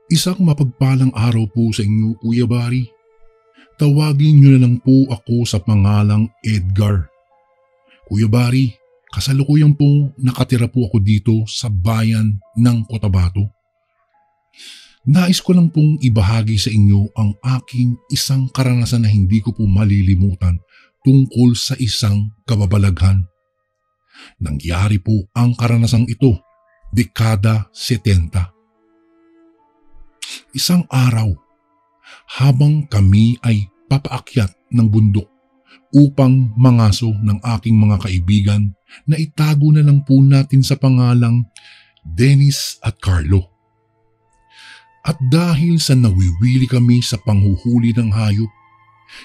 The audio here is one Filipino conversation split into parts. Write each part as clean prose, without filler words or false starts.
Isang mapagpalang araw po sa inyo, Kuya Bari. Tawagin niyo na lang po ako sa pangalang Edgar. Kuya Bari, kasalukuyan po nakatira po ako dito sa bayan ng Cotabato. Nais ko lang pong ibahagi sa inyo ang aking isang karanasan na hindi ko po malilimutan tungkol sa isang kababalaghan. Nangyari po ang karanasang ito, dekada 70. Isang araw, habang kami ay papaakyat ng bundok upang mangaso ng aking mga kaibigan na itago na lang po natin sa pangalang Dennis at Carlo. At dahil sa nawiwili kami sa panghuhuli ng hayop,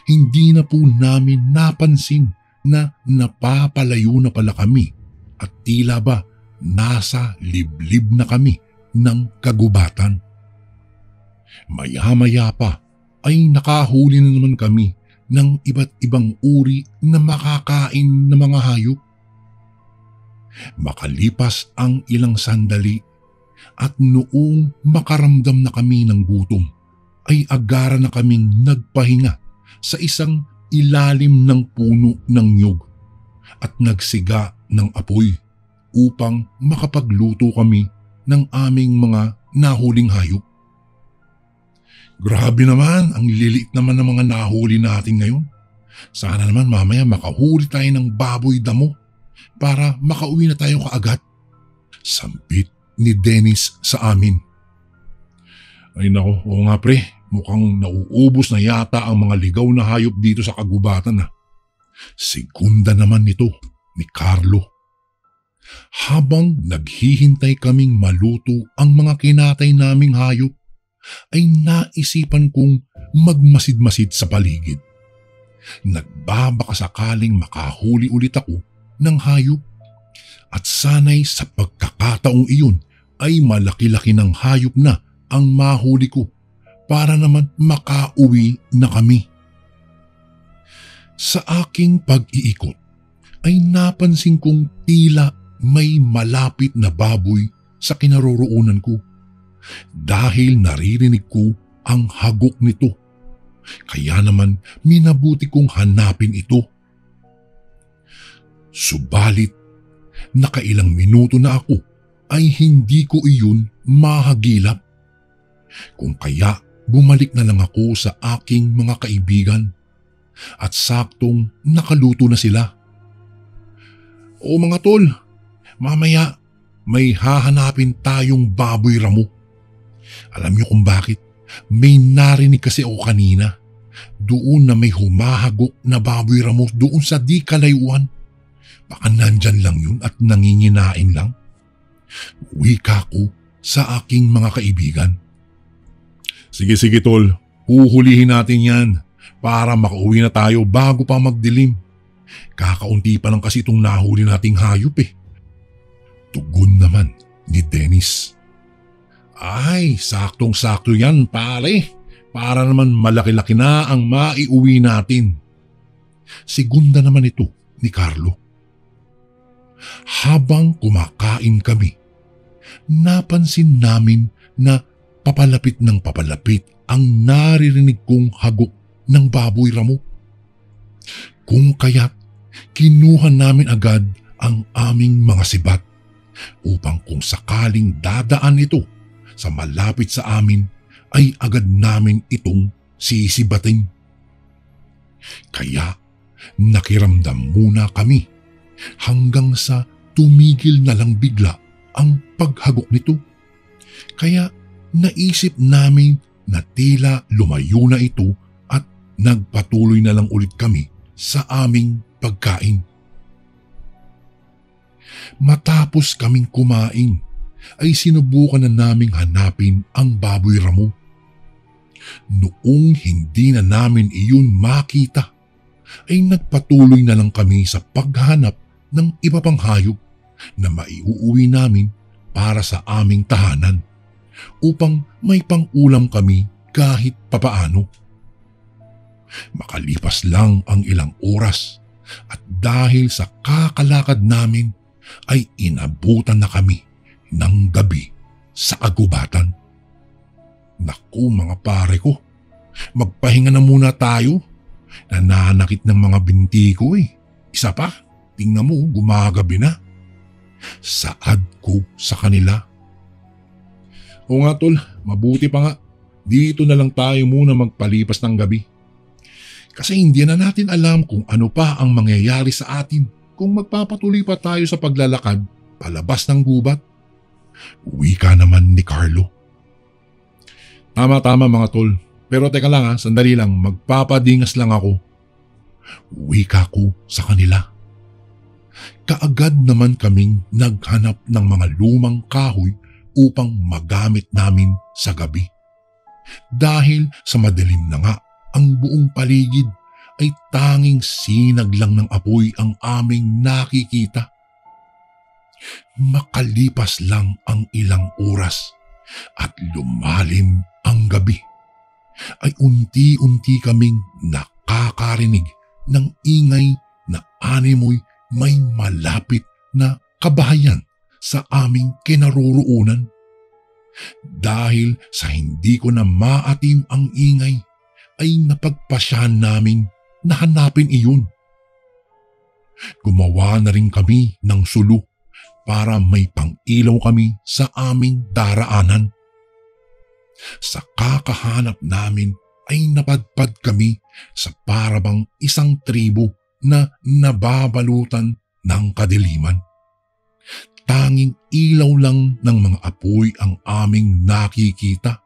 hindi na po namin napansin na napapalayo na pala kami at tila ba nasa liblib na kami ng kagubatan. Maya-maya pa ay nakahuli na naman kami ng iba't ibang uri na makakain na mga hayop. Makalipas ang ilang sandali at noong makaramdam na kami ng gutom, ay agara na kaming nagpahinga sa isang ilalim ng puno ng nyug at nagsiga ng apoy upang makapagluto kami ng aming mga nahuling hayop. Grabe naman, ang liliit naman ng mga nahuli natin ngayon. Sana naman mamaya makahuli tayo ng baboy damo para makauwi na tayo kaagad. Sampit ni Dennis sa amin. Ay nako, oo nga pre, mukhang nauubos na yata ang mga ligaw na hayop dito sa kagubatan. Segunda naman nito ni Carlo. Habang naghihintay kaming maluto ang mga kinatay naming hayop, ay naisipan kong magmasid-masid sa paligid. Nagbabaka sakaling makahuli ulit ako ng hayop at sanay sa pagkakataong iyon ay malaki-laki ng hayop na ang mahuli ko para naman makauwi na kami. Sa aking pag-iikot ay napansin kong tila may malapit na baboy sa kinaroroonan ko. Dahil naririnig ko ang hagok nito, kaya naman minabuti kong hanapin ito. Subalit, nakailang minuto na ako ay hindi ko iyon mahagilap. Kung kaya bumalik na lang ako sa aking mga kaibigan at saktong nakaluto na sila. O mga tol, mamaya may hahanapin tayong baboy ramo. Alam niyo kung bakit? May narinig kasi ako kanina. Doon na may humahagok na baboy ramo doon sa di kalayuan. Baka nandyan lang yun at nanginginain lang. Wika ko sa aking mga kaibigan. Sige tol, huhulihin natin yan para makauwi na tayo bago pa magdilim. Kakaunti pa lang kasi itong nahuli nating hayop eh. Tugon naman ni Dennis. Ay, saktong-sakto yan pare. Para naman malaki-laki na ang maiuwi natin. Segunda naman ito ni Carlo. Habang kumakain kami, napansin namin na papalapit ng papalapit ang naririnig kong hagok ng baboy ramo. Kung kaya't kinuha namin agad ang aming mga sibat upang kung sakaling dadaan ito sa malapit sa amin ay agad namin itong sisibating. Kaya nakiramdam muna kami hanggang sa tumigil na lang bigla ang paghagok nito. Kaya naisip namin na tila lumayo na ito at nagpatuloy na lang ulit kami sa aming pagkain. Matapos kaming kumain, ay sinubukan na naming hanapin ang baboy ramo. Noong hindi na namin iyon makita, ay nagpatuloy na lang kami sa paghanap ng iba pang hayop na maiuuwi namin para sa aming tahanan upang may pang-ulam kami kahit papaano. Makalipas lang ang ilang oras at dahil sa kakalakad namin ay inabutan na kami ng gabi sa kagubatan. Naku mga pare ko, magpahinga na muna tayo. Nananakit ng mga binti ko eh. Isa pa, tingnan mo gumagabi na. Saad ko sa kanila. O nga tol, mabuti pa nga. Dito na lang tayo muna magpalipas ng gabi. Kasi hindi na natin alam kung ano pa ang mangyayari sa atin kung magpapatuloy pa tayo sa paglalakad palabas ng gubat. Wika naman ni Carlo. Tama mga tol. Pero teka lang sandali lang, magpapadingas lang ako. Wika ko sa kanila. Kaagad naman kaming naghanap ng mga lumang kahoy upang magamit namin sa gabi. Dahil sa madilim na nga, ang buong paligid ay tanging sinag lang ng apoy ang aming nakikita. Makalipas lang ang ilang oras at lumalim ang gabi, ay unti-unti kaming nakakarinig ng ingay na animoy may malapit na kabahayan sa aming kinaroroonan. Dahil sa hindi ko na maatim ang ingay, ay napagpasyahan namin na hanapin iyon. Gumawa na rin kami ng sulo para may pang-ilaw kami sa aming daraanan. Sa kakahanap namin ay napadpad kami sa parabang isang tribo na nababalutan ng kadiliman. Tanging ilaw lang ng mga apoy ang aming nakikita.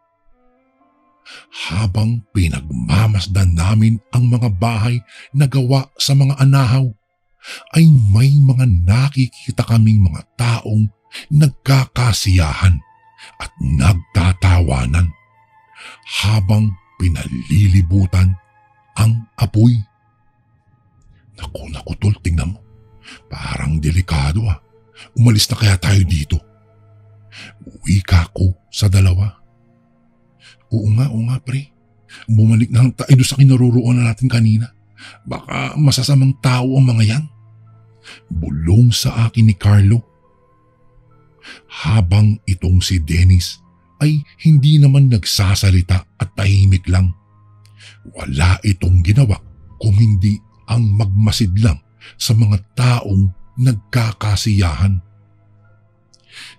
Habang pinagmamasdan namin ang mga bahay na gawa sa mga anahaw, ay may mga nakikita kaming mga taong nagkakasiyahan at nagtatawanan habang pinalilibutan ang apoy. Naku tol, tingnan mo. Parang delikado Umalis na kaya tayo dito? Wika ko sa dalawa. Oo nga pre. Bumalik na lang tayo sa kinaroroonan natin kanina. Baka masasamang tao ang mga yan. Bulong sa akin ni Carlo. Habang itong si Dennis ay hindi naman nagsasalita at tahimik lang. Wala itong ginawa kung hindi ang magmasid lang sa mga taong nagkakasiyahan.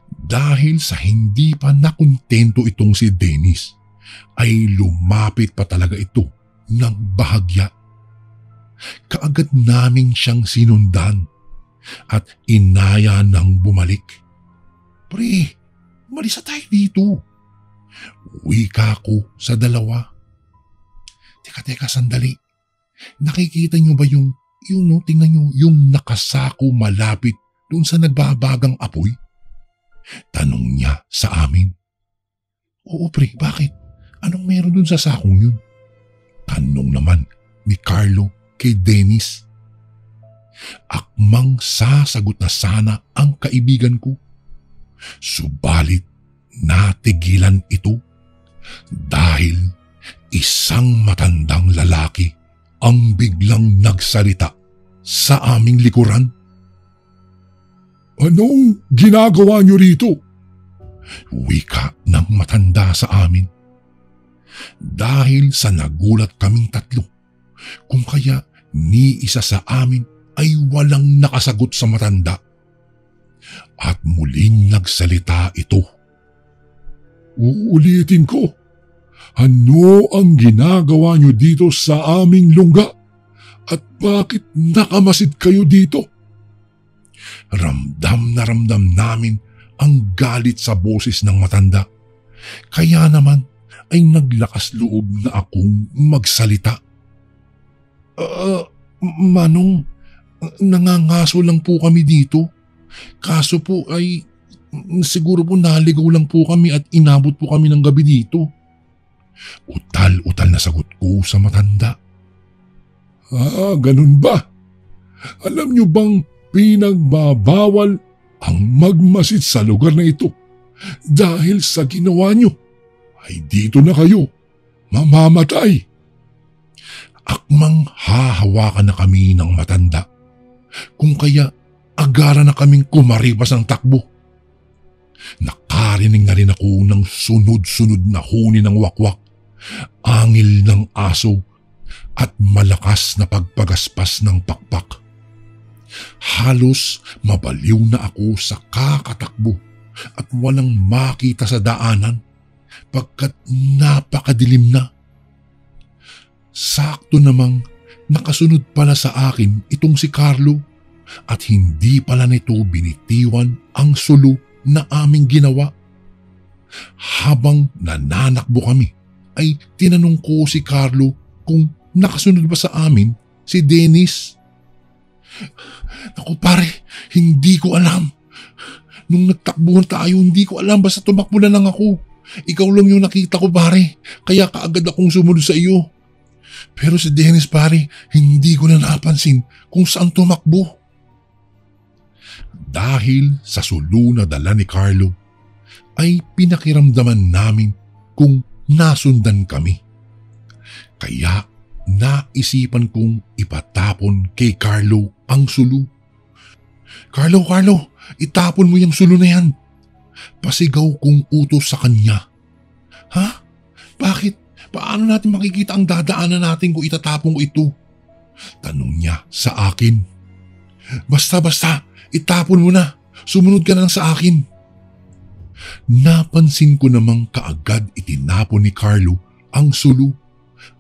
Dahil sa hindi pa nakontento itong si Dennis, ay lumapit pa talaga ito ng bahagya. Kaagad naming siyang sinundan at inaya ng bumalik. Pre, umalis na tayo dito. Wika ko sa dalawa. Teka, sandali. Nakikita niyo ba yung tingnan niyo, yung nakasako malapit doon sa nagbabagang apoy? Tanong niya sa amin. Oo pre, bakit? Anong meron doon sa sakong yun? Tanong naman ni Carlo kay Dennis. Akmang sasagot na sana ang kaibigan ko. Subalit natigilan ito dahil isang matandang lalaki ang biglang nagsalita sa aming likuran. Anong ginagawa niyo rito? Wika ng matanda sa amin. Dahil sa nagulat kaming tatlo, kung kaya ni isa sa amin ay walang nakasagot sa matanda. At muling nagsalita ito. Uulitin ko, ano ang ginagawa niyo dito sa aming lungga? At bakit nakamasid kayo dito? Ramdam na ramdam namin ang galit sa boses ng matanda. Kaya naman ay naglakas loob na akong magsalita. Manong, nangangaso lang po kami dito. Kaso po ay siguro po naligaw lang po kami at inabot po kami ng gabi dito. Utal-utal na sagot ko sa matanda. Ganun ba? Alam niyo bang pinagbabawal ang magmasid sa lugar na ito dahil sa ginawa niyo ay dito na kayo mamamatay. Akmang hahawakan na kami ng matanda, kung kaya agara na kaming kumaripas ng takbo. Nakarinig na rin ako ng sunod-sunod na huni ng wakwak, angil ng aso at malakas na pagpagaspas ng pakpak. Halos mabaliw na ako sa kakatakbo at walang makita sa daanan pagkat napakadilim na. Sakto namang nakasunod pala sa akin itong si Carlo at hindi pala nito binitiwan ang sulo na aming ginawa. Habang nananakbo kami ay tinanong ko si Carlo kung nakasunod ba sa amin si Dennis. Naku pare, hindi ko alam. Nung nagtakbuhan tayo, hindi ko alam, basta tumakbo na lang ako. Ikaw lang yung nakita ko pare, kaya kaagad akong sumunod sa iyo. Pero si Dennis pare, hindi ko na napansin kung saan tumakbo. Dahil sa sulo na dala ni Carlo, ay pinakiramdaman namin kung nasundan kami. Kaya naisipan kong ipatapon kay Carlo ang sulo. Carlo, itapon mo yung sulo na yan. Pasigaw kong utos sa kanya. Ha? Bakit? Paano natin makikita ang dadaanan natin kung itatapon ko ito? Tanong niya sa akin. Basta, itapon mo na. Sumunod ka na lang sa akin. Napansin ko namang kaagad itinapon ni Carlo ang sulo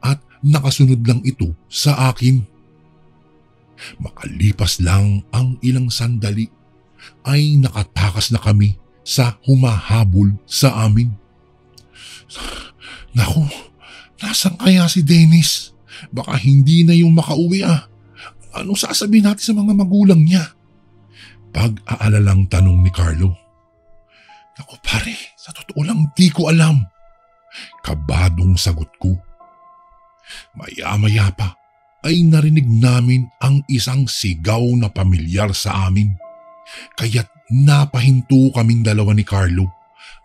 at nakasunod lang ito sa akin. Makalipas lang ang ilang sandali ay nakatakas na kami sa humahabol sa amin. Naku, nasan kaya si Dennis? Baka hindi na yung makauwi ah. Anong sasabihin natin sa mga magulang niya? Pag-aalalang tanong ni Carlo. Naku pare, sa totoo lang di ko alam. Kabadong sagot ko. Maya-maya pa ay narinig namin ang isang sigaw na pamilyar sa amin. Kaya't napahinto kaming dalawa ni Carlo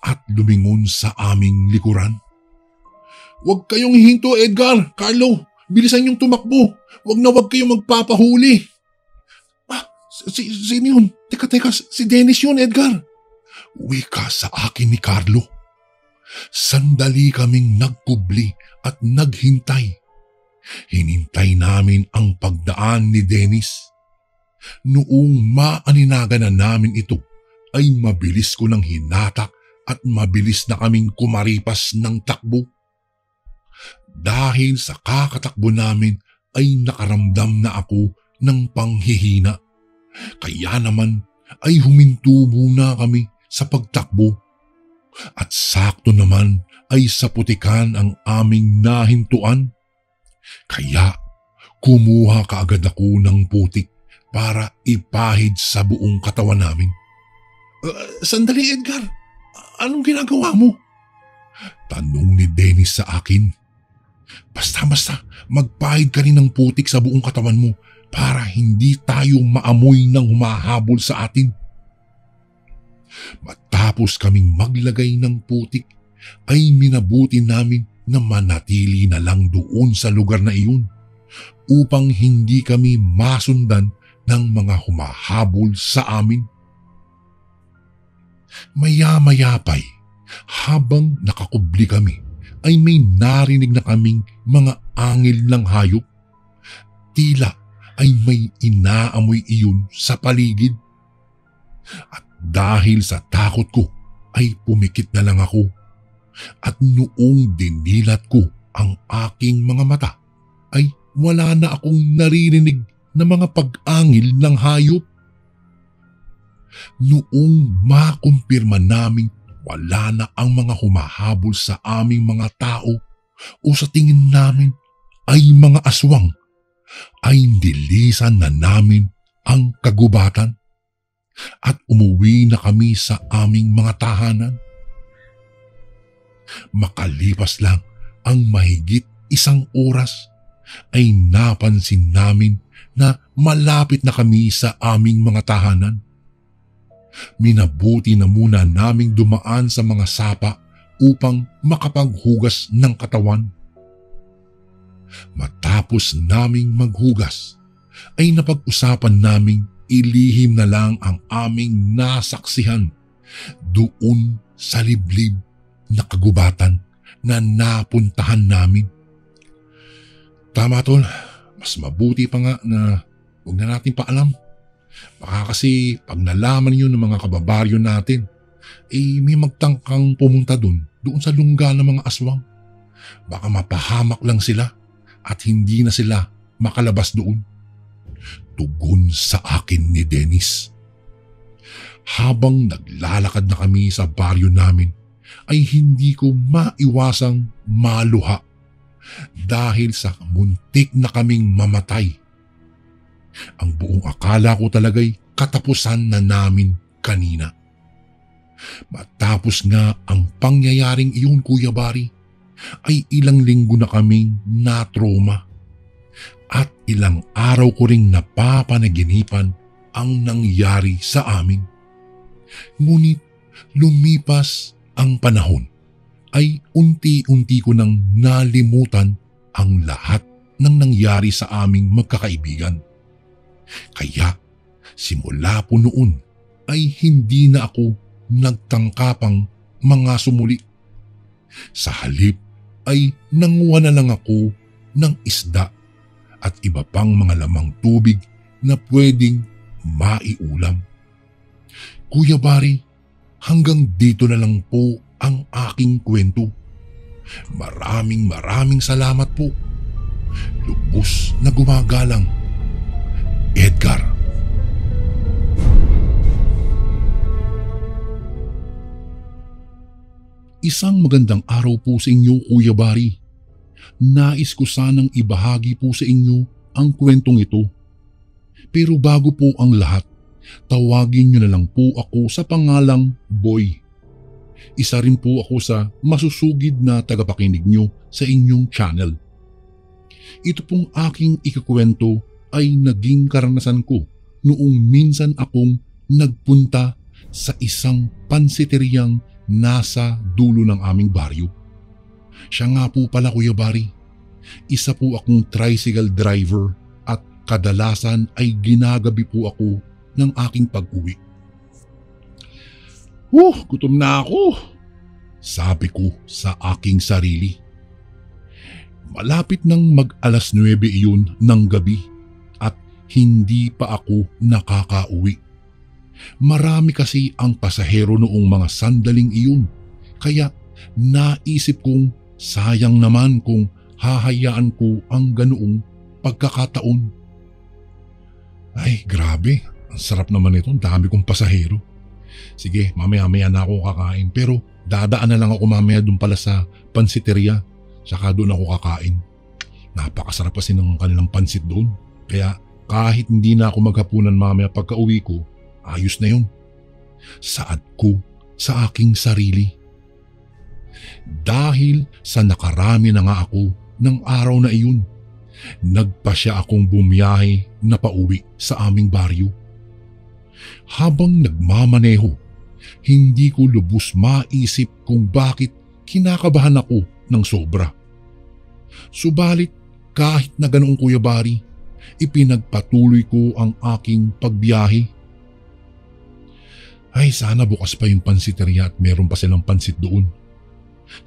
at lumingon sa aming likuran. Huwag kayong hihinto, Edgar! Carlo, bilisan niyong tumakbo. Huwag kayong magpapahuli. Sino yun? Teka, si Dennis yun, Edgar. Wika sa akin ni Carlo. Sandali kaming nagkubli at naghintay. Hinintay namin ang pagdaan ni Dennis. Noong maaninaga na namin ito, ay mabilis ko nang hinatak at mabilis na kaming kumaripas ng takbo. Dahil sa kakatakbo namin ay nakaramdam na ako ng panghihina. Kaya naman ay huminto muna kami sa pagtakbo. At sakto naman ay sa putikan ang aming nahintuan. Kaya kumuha kaagad ako ng putik para ipahid sa buong katawan namin. Sandali Edgar, anong ginagawa mo? Tanong ni Dennis sa akin. Basta, magpahid ka rin ng putik sa buong katawan mo para hindi tayo maamoy ng humahabol sa atin. Matapos kaming maglagay ng putik, ay minabuti namin na manatili na lang doon sa lugar na iyon upang hindi kami masundan ng mga humahabol sa amin. Maya-maya pa'y habang nakakubli kami ay may narinig na kaming mga angil ng hayop. Tila ay may inaamoy iyon sa paligid. At dahil sa takot ko ay pumikit na lang ako. At noong dinilat ko ang aking mga mata ay wala na akong naririnig na mga pag-angil ng hayop. Noong makumpirma naming wala na ang mga humahabol sa aming mga tao o sa tingin namin ay mga aswang, ay nilisan na namin ang kagubatan at umuwi na kami sa aming mga tahanan. Makalipas lang ang mahigit 1 oras ay napansin namin na malapit na kami sa aming mga tahanan. Minabuti na muna naming dumaan sa mga sapa upang makapaghugas ng katawan. Matapos naming maghugas ay napag-usapan naming ilihim na lang ang aming nasaksihan doon sa liblib na kagubatan na napuntahan namin. Tama tol, mas mabuti pa nga na huwag na natin paalam. Baka kasi pag nalaman yun ng mga kababaryo natin, may magtangkang pumunta doon sa lungga ng mga aswang. Baka mapahamak lang sila at hindi na sila makalabas doon. Tugon sa akin ni Dennis. Habang naglalakad na kami sa baryo namin, ay hindi ko maiwasang maluha dahil sa muntik na kaming mamatay. Ang buong akala ko talaga'y katapusan na namin kanina. Matapos nga ang pangyayaring iyon, Kuya Bari, ay ilang linggo na kaming na-trauma at ilang araw ko ring napapanaginipan ang nangyari sa amin. Ngunit lumipas ang panahon ay unti-unti ko nang nalimutan ang lahat ng nangyari sa aming magkakaibigan. Kaya simula po noon ay hindi na ako nagtangkapang mga sumuli. Sa halip ay nanguha na lang ako ng isda at iba pang mga lamang tubig na pwedeng maiulam. Kuya Bari, hanggang dito na lang po ang aking kwento. Maraming salamat po. Lubos na gumagalang, Edgar. Isang magandang araw po sa inyo, Kuya Bari. Nais ko sanang ibahagi po sa inyo ang kwentong ito. Pero bago po ang lahat, tawagin niyo na lang po ako sa pangalang Boy. Isa rin po ako sa masusugid na tagapakinig niyo sa inyong channel. Ito pong aking ikukwento ay naging karanasan ko noong minsan akong nagpunta sa isang pansiteriyang nasa dulo ng aming baryo. Siya nga po pala, Kuya Bari, isa po akong tricycle driver at kadalasan ay ginagabi po ako ng aking pag-uwi. Gutom na ako, sabi ko sa aking sarili. Malapit nang mag-alas 9 iyon ng gabi at hindi pa ako nakakauwi. Marami kasi ang pasahero noong mga sandaling iyon, kaya naisip kong sayang naman kung hahayaan ko ang ganoong pagkakataon. Ay, grabe. Ang sarap naman ito. Ang dami kong pasahero. Sige, mamaya-maya na ako kakain. Pero dadaan na lang ako mamaya dun pala sa pansiteria. Saka doon ako kakain. Napakasarap kasi ng kanilang pansit doon. Kaya kahit hindi na ako maghapunan mamaya pagka uwi ko, ayos na yun. Saad ko sa aking sarili. Dahil sa nakarami na nga ako ng araw na iyon, nagpasya akong bumiyahe na pauwi sa aming baryo. Habang nagmamaneho, hindi ko lubos maisip kung bakit kinakabahan ako ng sobra. Subalit kahit na ganoong, Kuya Bari, ipinagpatuloy ko ang aking pagbiyahe. Ay, sana bukas pa yung pansiteria at meron pa silang pansit doon.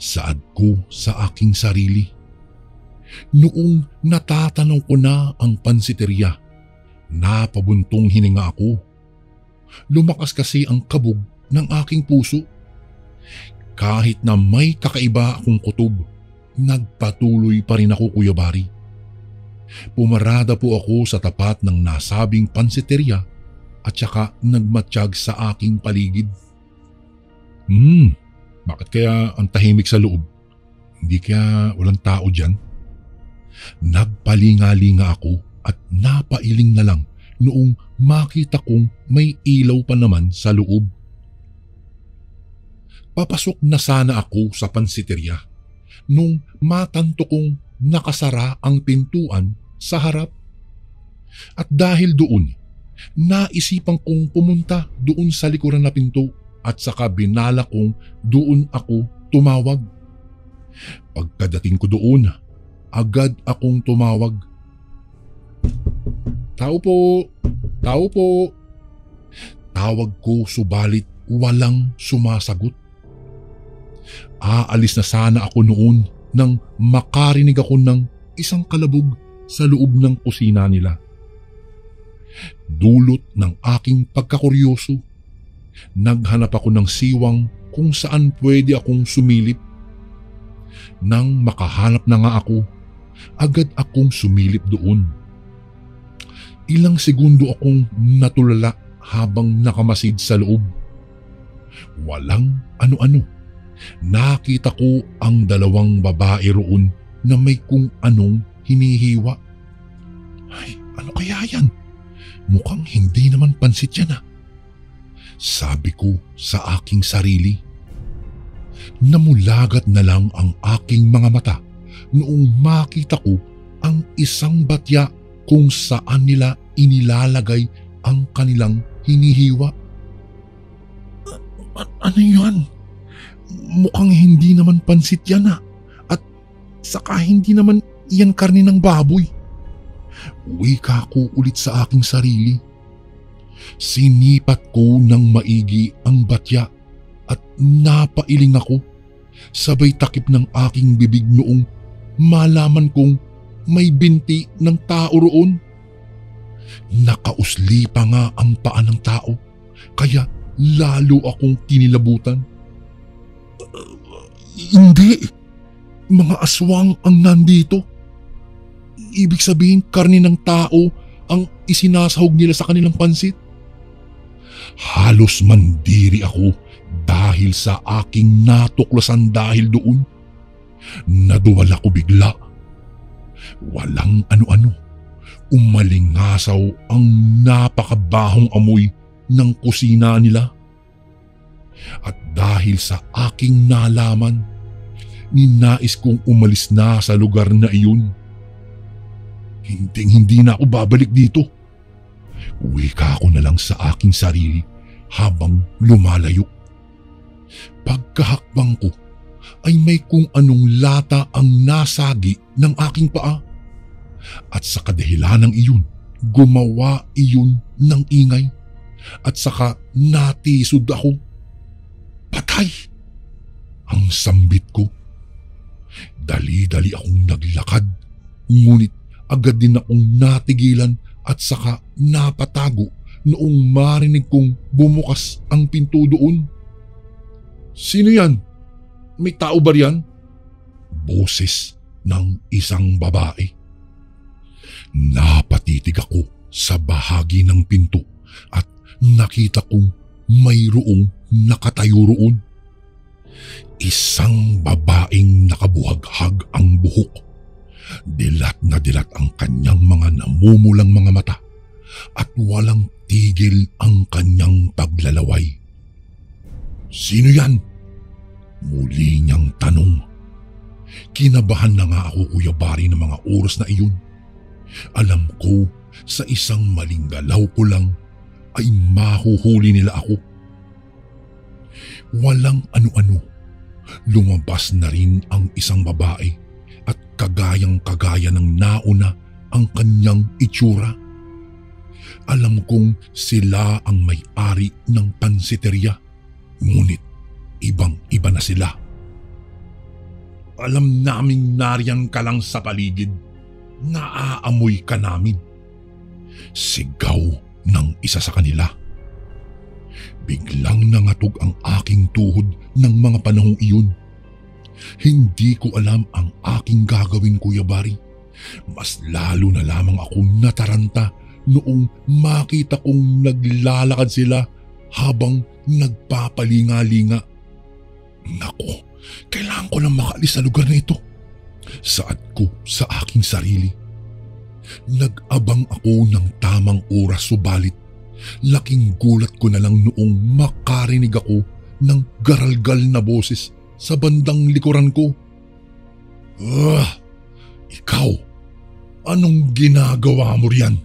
Saad ko sa aking sarili. Noong natatanaw ko na ang pansiteria, napabuntong hininga ako. Lumakas kasi ang kabog ng aking puso. Kahit na may kakaiba akong kutob, nagpatuloy pa rin ako, Kuya Bari. Pumarada po ako sa tapat ng nasabing pansiteria at saka nagmatsyag sa aking paligid. Bakit kaya ang tahimik sa loob? Hindi kaya walang tao dyan? Nagpalinga-linga ako at napailing na lang noong makita kong may ilaw pa naman sa loob. Papasok na sana ako sa pansiteria nung matanto kong nakasara ang pintuan sa harap. At dahil doon, naisipan kong pumunta doon sa likuran na pinto at saka binala kong doon ako tumawag. Pagkadating ko doon, agad akong tumawag. Tao po! Tao po! Tawag ko subalit walang sumasagot. Aalis na sana ako noon nang makarinig ako ng isang kalabog sa loob ng kusina nila. Dulot ng aking pagkakuryoso, naghanap ako ng siwang kung saan pwede akong sumilip. Nang makahanap na nga ako, agad akong sumilip doon. Ilang segundo akong natulala habang nakamasid sa loob. Walang ano-ano. Nakita ko ang dalawang babae roon na may kung anong hinihiwa. Ay, ano kaya yan? Mukhang hindi naman pansit yan ah. Sabi ko sa aking sarili. Namulagat na lang ang aking mga mata noong makita ko ang isang batya kung saan nila inilalagay ang kanilang hinihiwa. Ano yan? Mukhang hindi naman pansit yan ah. At saka hindi naman yan karne ng baboy. Wika ko ulit sa aking sarili. Sinipat ko ng maigi ang batya at napailing ako. Sabay takip ng aking bibig noong malaman kong may binti ng tao roon. Nakausli pa nga ang paa ng tao, kaya lalo akong kinilabutan. Hindi! Mga aswang ang nandito. Ibig sabihin karne ng tao ang isinasahog nila sa kanilang pansit. Halos mandiri ako dahil sa aking natuklasan dahil doon. Naduwala ko bigla. Walang ano-ano. Umalingasaw ang napakabahong amoy ng kusina nila. At dahil sa aking nalaman, ninais kong umalis na sa lugar na iyon. Hindi na ako babalik dito. Wika ko na lang sa aking sarili habang lumalayo. Pagkahakbang ko ay may kung anong lata ang nasagi ng aking paa. At sa kadahilanang iyon, gumawa iyon ng ingay. At saka natisod ako. Patay! Ang sambit ko. Dali-dali akong naglakad, ngunit agad din akong natigilan at saka napatago noong marinig kong bumukas ang pinto doon. Sino yan? May tao ba riyan? Boses ng isang babae. Napatitig ako sa bahagi ng pinto at nakita kong mayroong nakatayo roon. Isang babaeng nakabuhaghag ang buhok. Dilat na dilat ang kanyang mga namumulang mga mata at walang tigil ang kanyang paglalaway. Sino yan? Muli niyang tanong. Kinabahan na nga ako, Kuya Bari, ng mga oras na iyon. Alam ko sa isang maling galaw ko lang ay mahuhuli nila ako. Walang ano-ano. Lumabas na rin ang isang babae at kagayang-kagaya ng nauna ang kanyang itsura. Alam kong sila ang may-ari ng pansiteria, ngunit ibang-iba na sila. Alam naming nariyan ka lang sa paligid. Naaamoy ka namin. Sigaw ng isa sa kanila. Biglang nangatog ang aking tuhod ng mga panahong iyon. Hindi ko alam ang aking gagawin, Kuya Bari. Mas lalo na lamang akong nataranta noong makita kong naglalakad sila habang nagpapalinga-linga. Naku, kailangan ko lang makaalis sa lugar na ito. Saad ko sa aking sarili. Nag-abang ako ng tamang oras, subalit laking gulat ko na lang noong makarinig ako ng garalgal na boses sa bandang likuran ko. Ikaw, anong ginagawa mo riyan?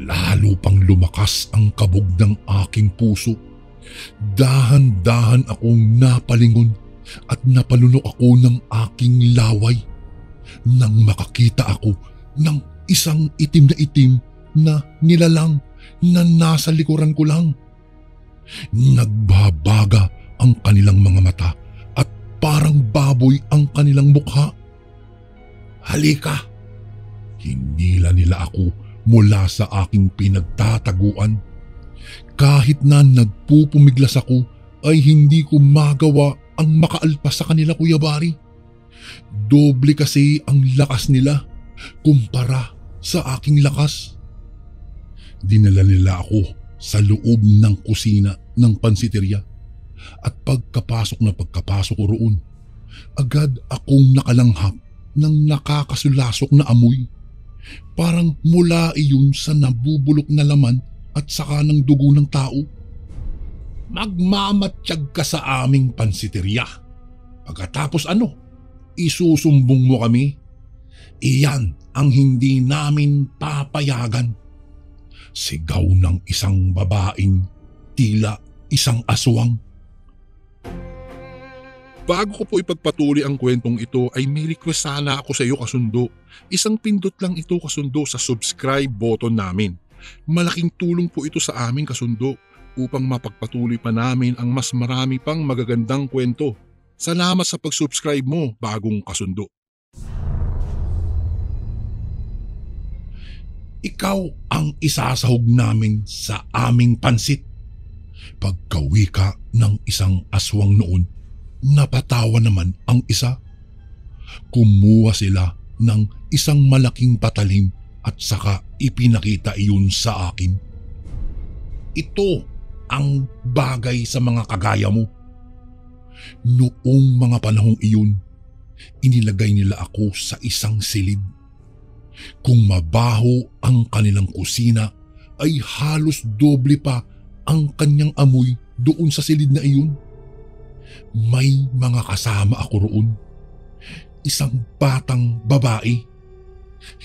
Lalo pang lumakas ang kabog ng aking puso. Dahan-dahan akong napalingon at napalunok ako ng aking laway nang makakita ako ng isang itim na nilalang na nasa likuran ko lang. Nagbabaga ang kanilang mga mata at parang baboy ang kanilang mukha. Halika! Hinila nila ako mula sa aking pinagtataguan. Kahit na nagpupumiglas ako ay hindi ko magawa ang makaalpas sa kanila, Kuya Bari. Doble kasi ang lakas nila kumpara sa aking lakas. Dinala nila ako sa loob ng kusina ng pansiteria at pagkapasok ko roon, agad akong nakalanghap ng nakakasulasok na amoy. Parang mula iyon sa nabubulok na laman at saka ng dugo ng tao. Magmamatsyag ka sa aming pansiteria. Pagkatapos isusumbong mo kami? Iyan ang hindi namin papayagan. Sigaw ng isang babaeng tila isang aswang. Bago ko po ipagpatuloy ang kwentong ito ay may request sana ako sa iyo, kasundo. Isang pindot lang ito, kasundo, sa subscribe button namin. Malaking tulong po ito sa amin, kasundo, upang mapagpatuloy pa namin ang mas marami pang magagandang kwento. Salamat sa pag-subscribe mo, bagong kasundo. Ikaw ang isasahog namin sa aming pansit. Pagkawika ng isang aswang noon, napatawa naman ang isa. Kumuha sila ng isang malaking patalim at saka ipinakita iyon sa akin. Ito ang bagay sa mga kagaya mo. Noong mga panahong iyon, inilagay nila ako sa isang silid. Kung mabaho ang kanilang kusina, ay halos doble pa ang kanyang amoy doon sa silid na iyon. May mga kasama ako roon. Isang batang babae.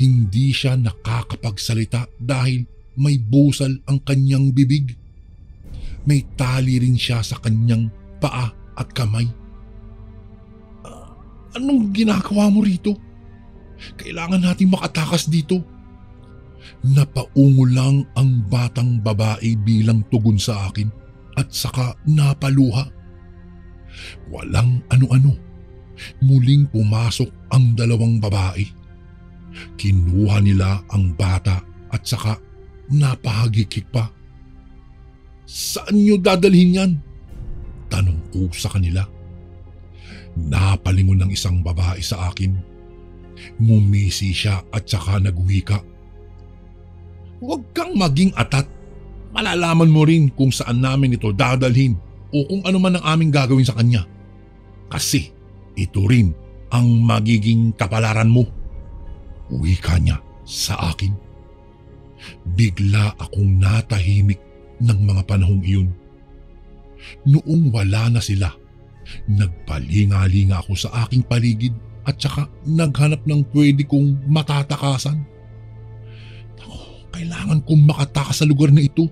Hindi siya nakakapagsalita dahil may busal ang kanyang bibig. May tali rin siya sa kanyang paa at kamay. Anong ginagawa mo rito? Kailangan nating makatakas dito. Napaungo lang ang batang babae bilang tugon sa akin at saka napaluha. Walang ano-ano. Muling pumasok ang dalawang babae. Kinuha nila ang bata at saka napahagikik pa. Saan niyo dadalhin yan? Tanong ko sa kanila. Napalingon ng isang babae sa akin. Ngumisi siya at saka nagwika. Huwag kang maging atat. Malalaman mo rin kung saan namin ito dadalhin o kung ano man ang aming gagawin sa kanya. Kasi ito rin ang magiging kapalaran mo. Wika niya sa akin. Bigla akong natahimik ng mga panahong iyon. Noong wala na sila, nagpalinga-linga ako sa aking paligid at saka naghanap ng pwede kong matatakasan. Kailangan kong makatakas sa lugar na ito.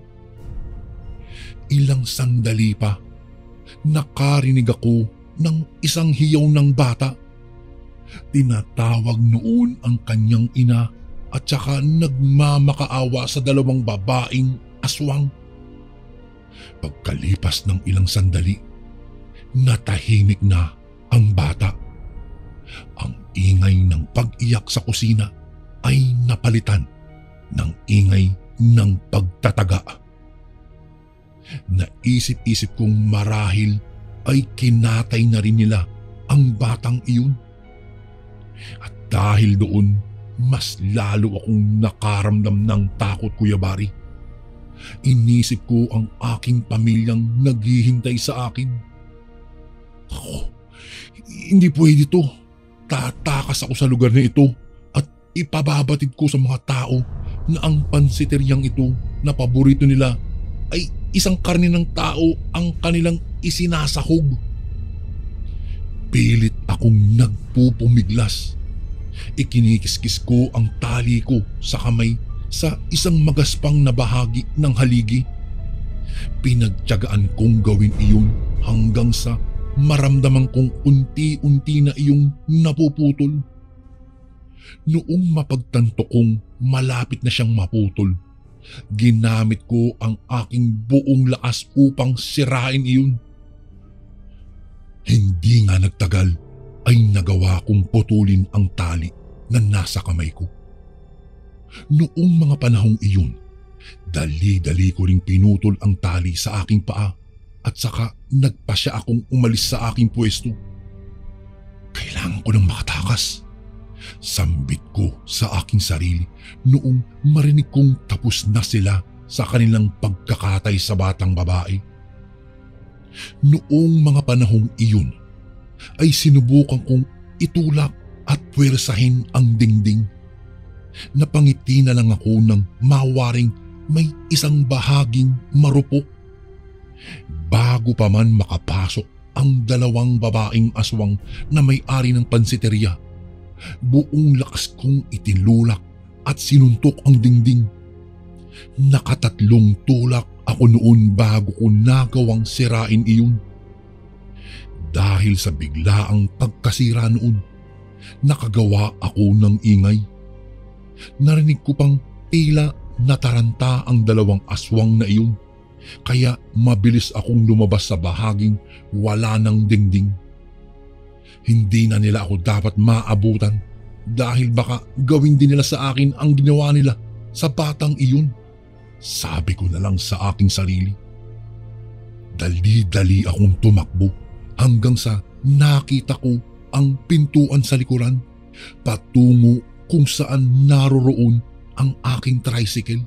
Ilang sandali pa, nakarinig ako ng isang hiyaw ng bata. Tinatawag noon ang kanyang ina at saka nagmamakaawa sa dalawang babaeng aswang. Pagkalipas ng ilang sandali, natahimik na ang bata. Ang ingay ng pag-iyak sa kusina ay napalitan ng ingay ng pagtataga. Naisip-isip kong marahil ay kinatay na rin nila ang batang iyon. At dahil doon, mas lalo akong nakaramdam ng takot, Kuya Bari. Inisip ko ang aking pamilyang naghihintay sa akin. Hindi pwede to. Tatakas ako sa lugar na ito at ipababatid ko sa mga tao na ang pansiteryang ito na paborito nila ay isang karne ng tao ang kanilang isinasahog. Pilit akong nagpupumiglas. Ikinikiskis ko ang tali ko sa kamay sa isang magaspang na bahagi ng haligi. Pinagtiyagaan kong gawin iyon hanggang sa maramdaman kong unti-unti na iyong napuputol. Noong mapagtanto kong malapit na siyang maputol, Ginamit ko ang aking buong lakas upang sirain iyon. Hindi nga nagtagal ay nagawa kong putulin ang tali na nasa kamay ko. Noong mga panahong iyon, dali-dali ko ring pinutol ang tali sa aking paa at saka nagpasya akong umalis sa aking pwesto. Kailangan ko ng makatakas. Sambit ko sa aking sarili noong marinig kong tapos na sila sa kanilang pagkakatay sa batang babae. Noong mga panahong iyon ay sinubukan kong itulak at puwersahin ang dingding. Napangiti na lang ako nang mawaring may isang bahaging marupok. Bago pa man makapasok ang dalawang babaeng aswang na may-ari ng pansiteria, buong lakas kong itinulak at sinuntok ang dingding. Nakatatlong tulak ako noon bago ko nagawang sirain iyon. Dahil sa biglaang pagkasira noon, nakagawa ako ng ingay. Narinig ko pang tila nataranta ang dalawang aswang na iyon, kaya mabilis akong lumabas sa bahaging wala ng dingding. Hindi na nila ako dapat maabutan dahil baka gawin din nila sa akin ang ginawa nila sa batang iyon. Sabi ko na lang sa aking sarili. Dali-dali akong tumakbo hanggang sa nakita ko ang pintuan sa likuran patungo kung saan naroroon ang aking tricycle.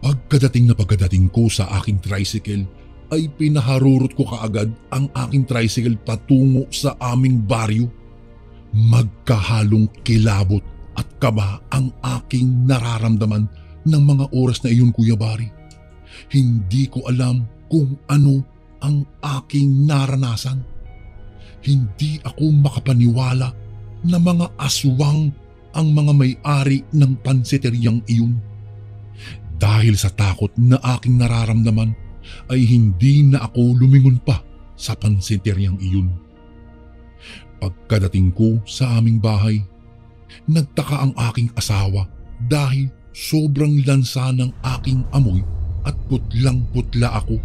Pagkadating ko sa aking tricycle ay pinaharurot ko kaagad ang aking tricycle patungo sa aming baryo. Magkahalong kilabot at kaba ang aking nararamdaman ng mga oras na iyon, Kuya Bari. Hindi ko alam kung ano ang aking naranasan. Hindi ako makapaniwala na mga aswang ang mga may-ari ng pansiteryang iyon. Dahil sa takot na aking nararamdaman ay hindi na ako lumingon pa sa pansiteryang iyon. Pagkadating ko sa aming bahay, nagtaka ang aking asawa dahil sobrang lansa ng aking amoy at putlang-putla ako.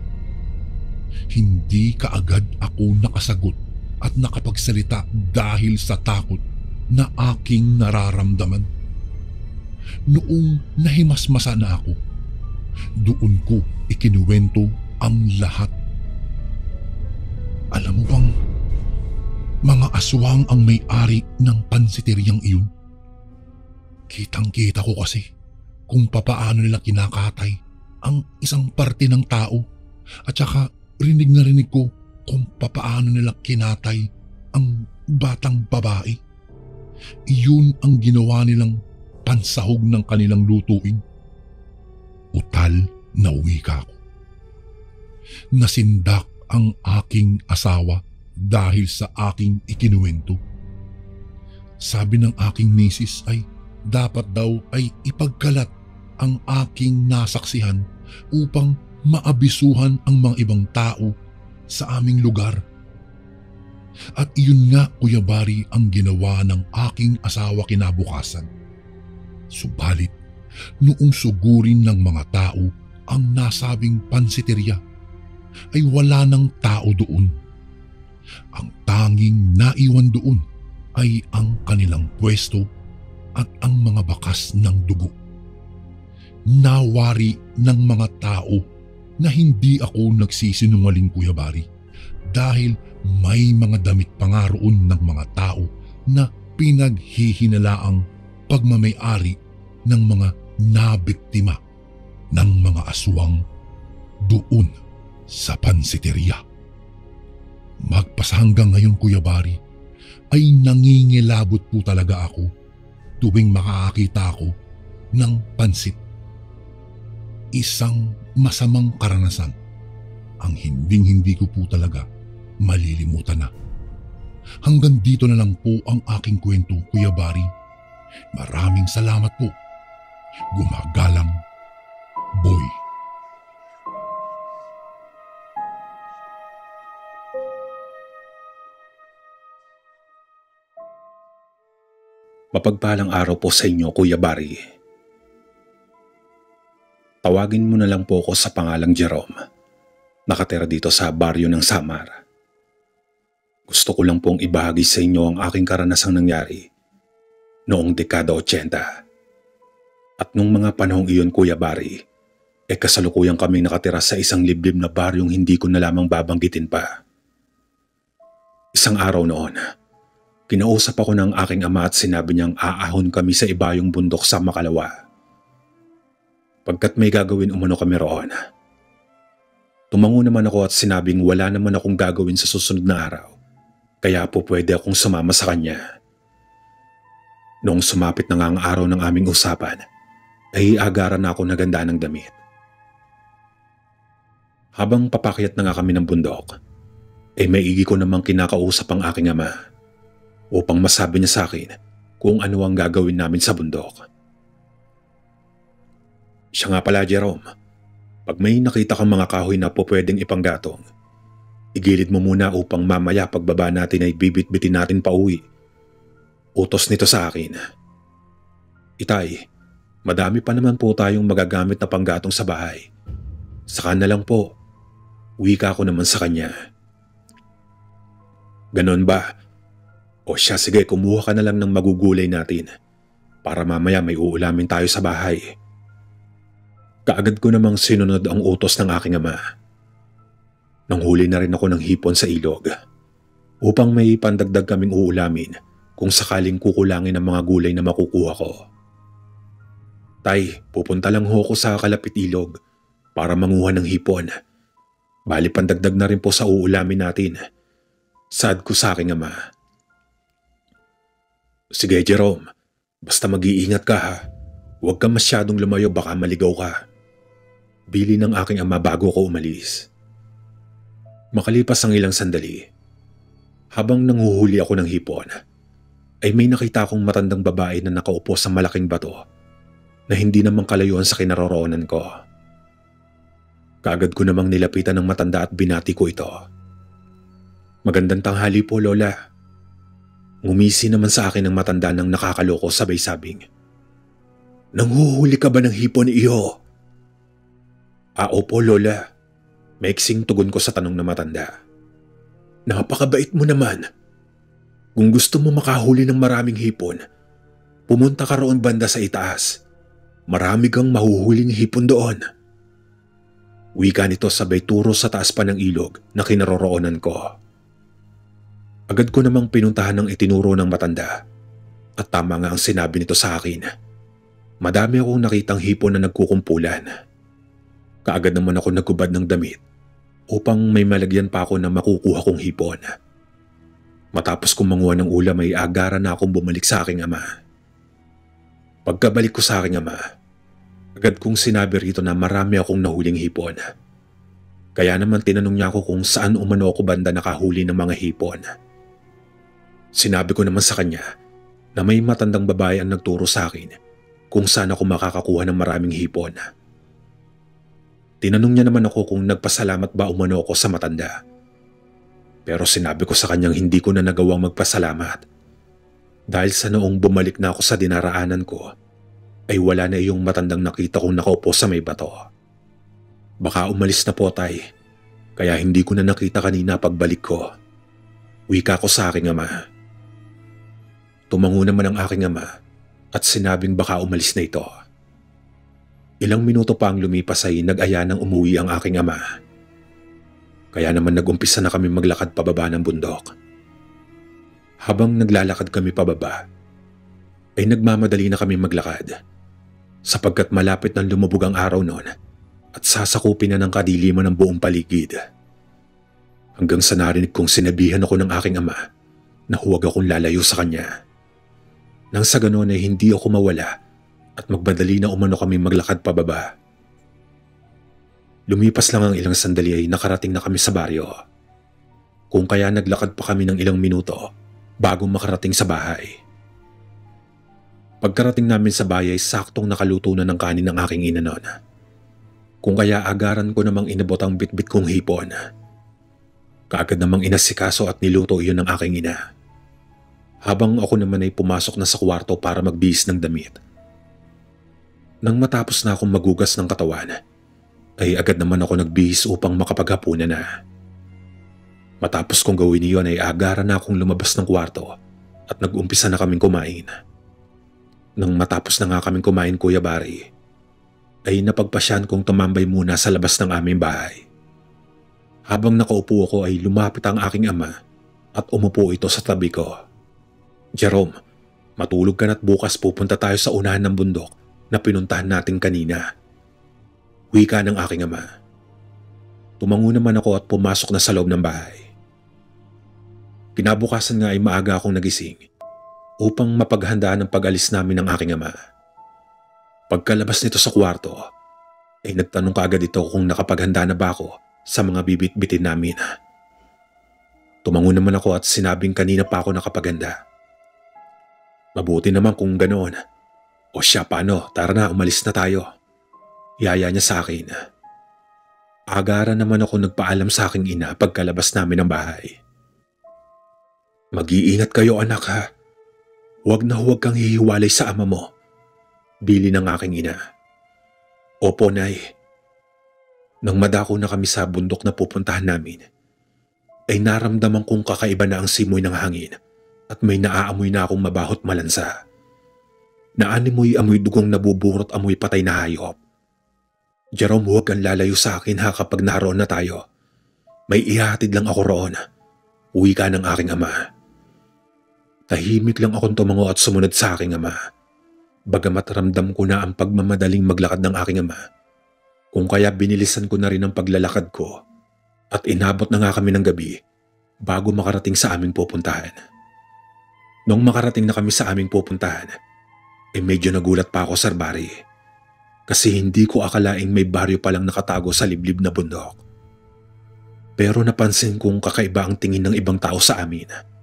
Hindi kaagad ako nakasagot at nakapagsalita dahil sa takot na aking nararamdaman. Noong nahimasmasa na ako, doon ko ikinuwento ang lahat. Alam mo bang mga aswang ang may-ari ng pansiteryang iyon? Kitang-kita ko kasi kung papaano nila kinakatay ang isang parte ng tao at saka rinig na rinig ko kung papaano nila kinatay ang batang babae. Iyon ang ginawa nilang pansahog ng kanilang lutuin. Utal na wika ko. Nasindak ang aking asawa dahil sa aking ikinuwento. Sabi ng aking misis ay dapat daw ay ipagkalat ang aking nasaksihan upang maabisuhan ang mga ibang tao sa aming lugar. At iyon nga, Kuya Bari, ang ginawa ng aking asawa kinabukasan. Subalit, noong sugurin ng mga tao ang nasabing pansiteria, ay wala ng tao doon. Ang tanging naiwan doon ay ang kanilang pwesto at ang mga bakas ng dugo. Nawari ng mga tao na hindi ako nagsisinungaling, Kuya Bari, dahil may mga damit pa nga roon ng mga tao na pinaghihinalaang pagmamay-ari ng mga nabiktima ng mga aswang doon sa pansiteria. Magpasa hanggang ngayon, Kuya Bari, ay nangingilabot po talaga ako tuwing makakakita ako ng pansit. Isang masamang karanasan ang hinding-hindi ko po talaga malilimutan na. Hanggang dito na lang po ang aking kwento, Kuya Bari. Maraming salamat po. Gumagalang, Boy. Mapagpalang araw po sa inyo, Kuya Bari. Tawagin mo na lang po ako sa pangalang Jerome. Nakatira dito sa baryo ng Samar. Gusto ko lang pong ibahagi sa inyo ang aking karanasang nangyari noong dekada 80. At nung mga panahong iyon, Kuya Barry, kasalukuyang kami nakatira sa isang liblib na baryong hindi ko na lamang babanggitin pa. Isang araw noon, kinausap ako ng aking ama at sinabi niyang aahon kami sa ibayong bundok sa Makalawa. Pagkat may gagawin umano kami roon. Tumango naman ako at sinabing wala naman akong gagawin sa susunod na araw, kaya po pwede akong sumama sa kanya. Noong sumapit na nga ang araw ng aming usapan, ay agaran na ako naganda ng damit. Habang papakyat na nga kami ng bundok, ay maigi ko namang kinakausap ang aking ama upang masabi niya sa akin kung ano ang gagawin namin sa bundok. Siya nga pala, Jerome, pag may nakita kang mga kahoy na po pwedeng ipanggatong, igilid mo muna upang mamaya pagbaba natin ay bibit-bitin natin pa uwi. Utos nito sa akin. Itay, madami pa naman po tayong magagamit na panggatong sa bahay. Saka na lang po, wika ko naman sa kanya. Ganon ba? O siya, sige, kumuha ka na lang ng magugulay natin para mamaya may uulamin tayo sa bahay. Kaagad ko namang sinunod ang utos ng aking ama. Nanghuli na rin ako ng hipon sa ilog upang may pandagdag kaming uulamin kung sakaling kukulangin ang mga gulay na makukuha ko. Tay, pupunta lang ho ko sa kalapit ilog para manguha ng hipon. Bali pandagdag na rin po sa uulamin natin. Saad ko sa aking ama. Sige, Jerome, basta mag-iingat ka ha. Huwag kang masyadong lumayo, baka maligaw ka. Bili ng aking ama bago ko umalis. Makalipas ang ilang sandali, habang nanguhuli ako ng hipon, ay may nakita akong matandang babae na nakaupo sa malaking bato na hindi namang kalayuan sa kinaroroonan ko. Kaagad ko namang nilapitan ng matanda at binati ko ito. Magandang tanghali po, Lola. Ngumisi naman sa akin ang matanda ng nakakaloko sabay sabing, Nanghuhuli ka ba ng hipon, iho? Opo, Lola. Maiksing tugon ko sa tanong na matanda. Napakabait mo naman. Kung gusto mo makahuli ng maraming hipon, pumunta ka roon banda sa itaas. Marami kang mahuhuling hipon doon. Wika nito sabay turo sa taas pa ng ilog na kinaroroonan ko. Agad ko namang pinuntahan ng itinuro ng matanda. At tama nga ang sinabi nito sa akin. Madami akong nakitang hipon na nagkukumpulan. Kaagad naman ako nagubad ng damit upang may malagyan pa ako na makukuha kong hipon. Matapos kong manguha ng ulam ay agaran na akong bumalik sa aking ama. Pagkabalik ko sa aking ama, agad kong sinabi rito na marami akong nahuling hipon. Kaya naman tinanong niya ako kung saan umano ako banda nakahuli ng mga hipon. Sinabi ko naman sa kanya na may matandang babae ang nagturo sa akin kung saan ako makakakuha ng maraming hipon. Tinanong niya naman ako kung nagpasalamat ba umano ako sa matanda. Pero sinabi ko sa kanyang hindi ko na nagawang magpasalamat. Dahil sa noong bumalik na ako sa dinaraanan ko, ay wala na iyong matandang nakita kong nakaupo sa may bato. Baka umalis na po, tay, kaya hindi ko na nakita kanina pagbalik ko. Wika ko sa aking ama. Tumango naman ang aking ama at sinabing baka umalis na ito. Ilang minuto pa ang lumipas ay nag-aya ng umuwi ang aking ama. Kaya naman nag-umpisa na kami maglakad pababa ng bundok. Habang naglalakad kami pababa, ay nagmamadali na kami maglakad sapagkat malapit nang lumubog ang araw noon at sasakupin na ng kadiliman ng buong paligid. Hanggang sa narinig kong sinabihan ako ng aking ama na huwag akong lalayo sa kanya. Nang sa ganon ay hindi ako mawala at magbadali na umano kami maglakad pababa. Lumipas lang ang ilang sandali ay nakarating na kami sa baryo. Kung kaya naglakad pa kami ng ilang minuto bago makarating sa bahay. Pagkarating namin sa bahay ay saktong nakaluto na ng kanin ng aking ina noon. Kung kaya agaran ko namang inabot ang bitbit kong hipon. Kaagad namang inasikaso at niluto iyon ng aking ina. Habang ako naman ay pumasok na sa kwarto para magbihis ng damit. Nang matapos na akong magugas ng katawan, ay agad naman ako nagbihis upang makapaghapunan na. Matapos kong gawin iyon ay agaran na akong lumabas ng kwarto at nag-umpisa na kaming kumain. Nang matapos na nga kaming kumain, Kuya Barry, ay napagpasyan kong tumambay muna sa labas ng aming bahay. Habang nakaupo ako ay lumapit ang aking ama at umupo ito sa tabi ko. Jerome, matulog ka na't bukas pupunta tayo sa unahan ng bundok na pinuntahan natin kanina. Wika ng aking ama. Tumango naman ako at pumasok na sa loob ng bahay. Kinabukasan nga ay maaga akong nagising upang mapaghandaan ang pag-alis namin ng aking ama. Pagkalabas nito sa kwarto, ay nagtanong kaagad ito kung nakapaghanda na ba ako sa mga bibit-bitin namin. Tumango naman ako at sinabing kanina pa ako nakapaghanda. Mabuti naman kung ganoon. O siya, paano? Tara na, umalis na tayo. Yaya niya sa akin. Agaran naman ako nagpaalam sa aking ina pagkalabas namin ng bahay. Mag-iingat kayo anak ha. Huwag na huwag kang hihiwalay sa ama mo. Bili ng aking ina. Opo, Nay. Nang madako na kami sa bundok na pupuntahan namin, ay naramdaman kong kakaiba na ang simoy ng hangin at may naaamoy na akong mabahot malansa. Naanimoy amoy dugong nabuburot amoy patay na hayop. Jerome, huwag kang lalayo sa akin ha kapag naroon na tayo. May ihahatid lang ako roon. Wika ng aking ama. Tahimik lang akong tumango at sumunod sa aking ama. Bagamat ramdam ko na ang pagmamadaling maglakad ng aking ama, kung kaya binilisan ko na rin ang paglalakad ko at inabot na nga kami ng gabi bago makarating sa aming pupuntahan. Nung makarating na kami sa aming pupuntahan, ay medyo nagulat pa ako, Sir Barry, kasi hindi ko akalaing may baryo palang nakatago sa liblib na bundok. Pero napansin kong kakaiba ang tingin ng ibang tao sa amin.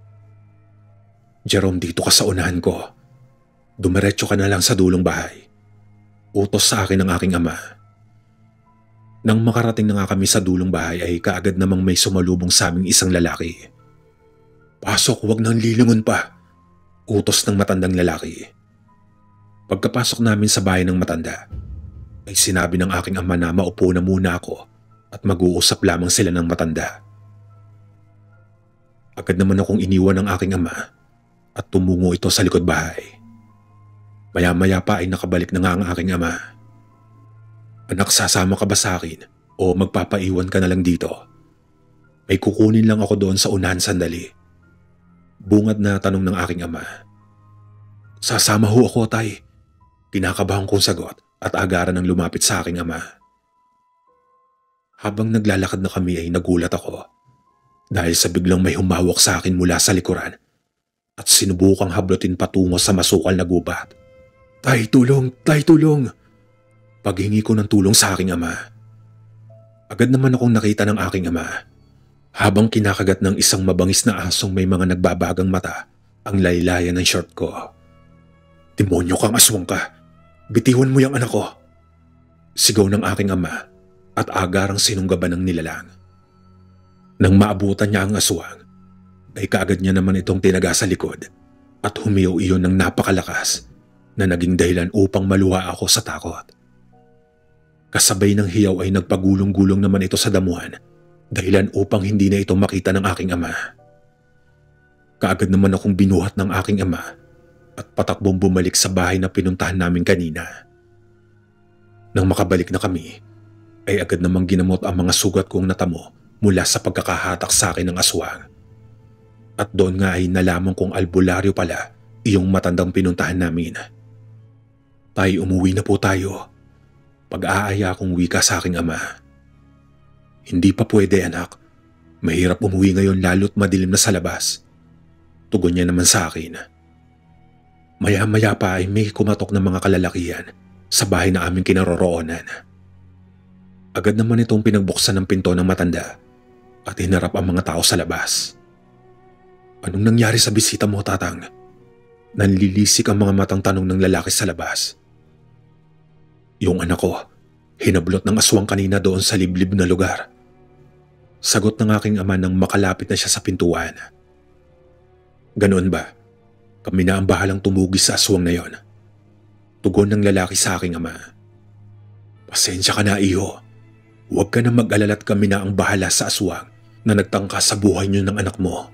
Jerome, dito ka sa unahan ko. Dumiretso ka na lang sa dulong bahay. Utos sa akin ng aking ama. Nang makarating na nga kami sa dulong bahay ay kaagad namang may sumalubong sa aming isang lalaki. Pasok, huwag nang lilingon pa. Utos ng matandang lalaki. Pagkapasok namin sa bahay ng matanda, ay sinabi ng aking ama na maupo na muna ako at mag-uusap lamang sila ng matanda. Agad naman akong iniwan ng aking ama at tumungo ito sa likod bahay. Maya-maya pa ay nakabalik na nga ang aking ama. Anak, sasama ka ba sa akin o magpapaiwan ka na lang dito? May kukunin lang ako doon sa unahan sandali. Bungad na tanong ng aking ama. Sasama ho ako, tay. Kinakabahan kong sagot at agaran ng lumapit sa aking ama. Habang naglalakad na kami ay nagulat ako dahil sa biglang may humawak sa akin mula sa likuran at sinubukang hablutin patungo sa masukal na gubat. Tay, tulong! Tay, tulong! Paghingi ko ng tulong sa aking ama. Agad naman akong nakita ng aking ama habang kinakagat ng isang mabangis na asong may mga nagbabagang mata ang laylayan ng short ko. Demonyo kang aswang ka! Bitiwan mo yung anak ko! Sigaw ng aking ama at agarang sinunggaban ng nilalang. Nang maabutan niya ang aswang, ay kaagad niya naman itong tinaga sa likod at humiyaw iyon ng napakalakas na naging dahilan upang maluha ako sa takot. Kasabay ng hiyaw ay nagpagulong-gulong naman ito sa damuhan, dahilan upang hindi na ito makita ng aking ama. Kaagad naman akong binuhat ng aking ama at patakbong bumalik sa bahay na pinuntahan namin kanina. Nang makabalik na kami, ay agad namang ginamot ang mga sugat kong natamo mula sa pagkakahatak sa akin ng aswang. At doon nga ay nalaman kong albularyo pala iyong matandang pinuntahan namin. Tay, umuwi na po tayo. Pag-aaya akong wika sa aking ama. Hindi pa pwede, anak. Mahirap umuwi ngayon lalo't madilim na sa labas. Tugon niya naman sa akin. Maya-maya pa ay may kumatok ng mga kalalakihan sa bahay na aming kinaroroonan. Agad naman itong pinagbuksan ng pinto ng matanda at hinarap ang mga tao sa labas. Anong nangyari sa bisita mo, tatang? Nanlilisik ang mga matang tanong ng lalaki sa labas. Yung anak ko, hinablot ng aswang kanina doon sa liblib na lugar. Sagot ng aking ama nang makalapit na siya sa pintuan. Ganoon ba? Kami na ang bahalang tumugis sa aswang na yon. Tugon ng lalaki sa aking ama. Pasensya ka na, iho. Huwag ka na mag-alala at kami na ang bahala sa aswang na nagtangka sa buhay niyo ng anak mo.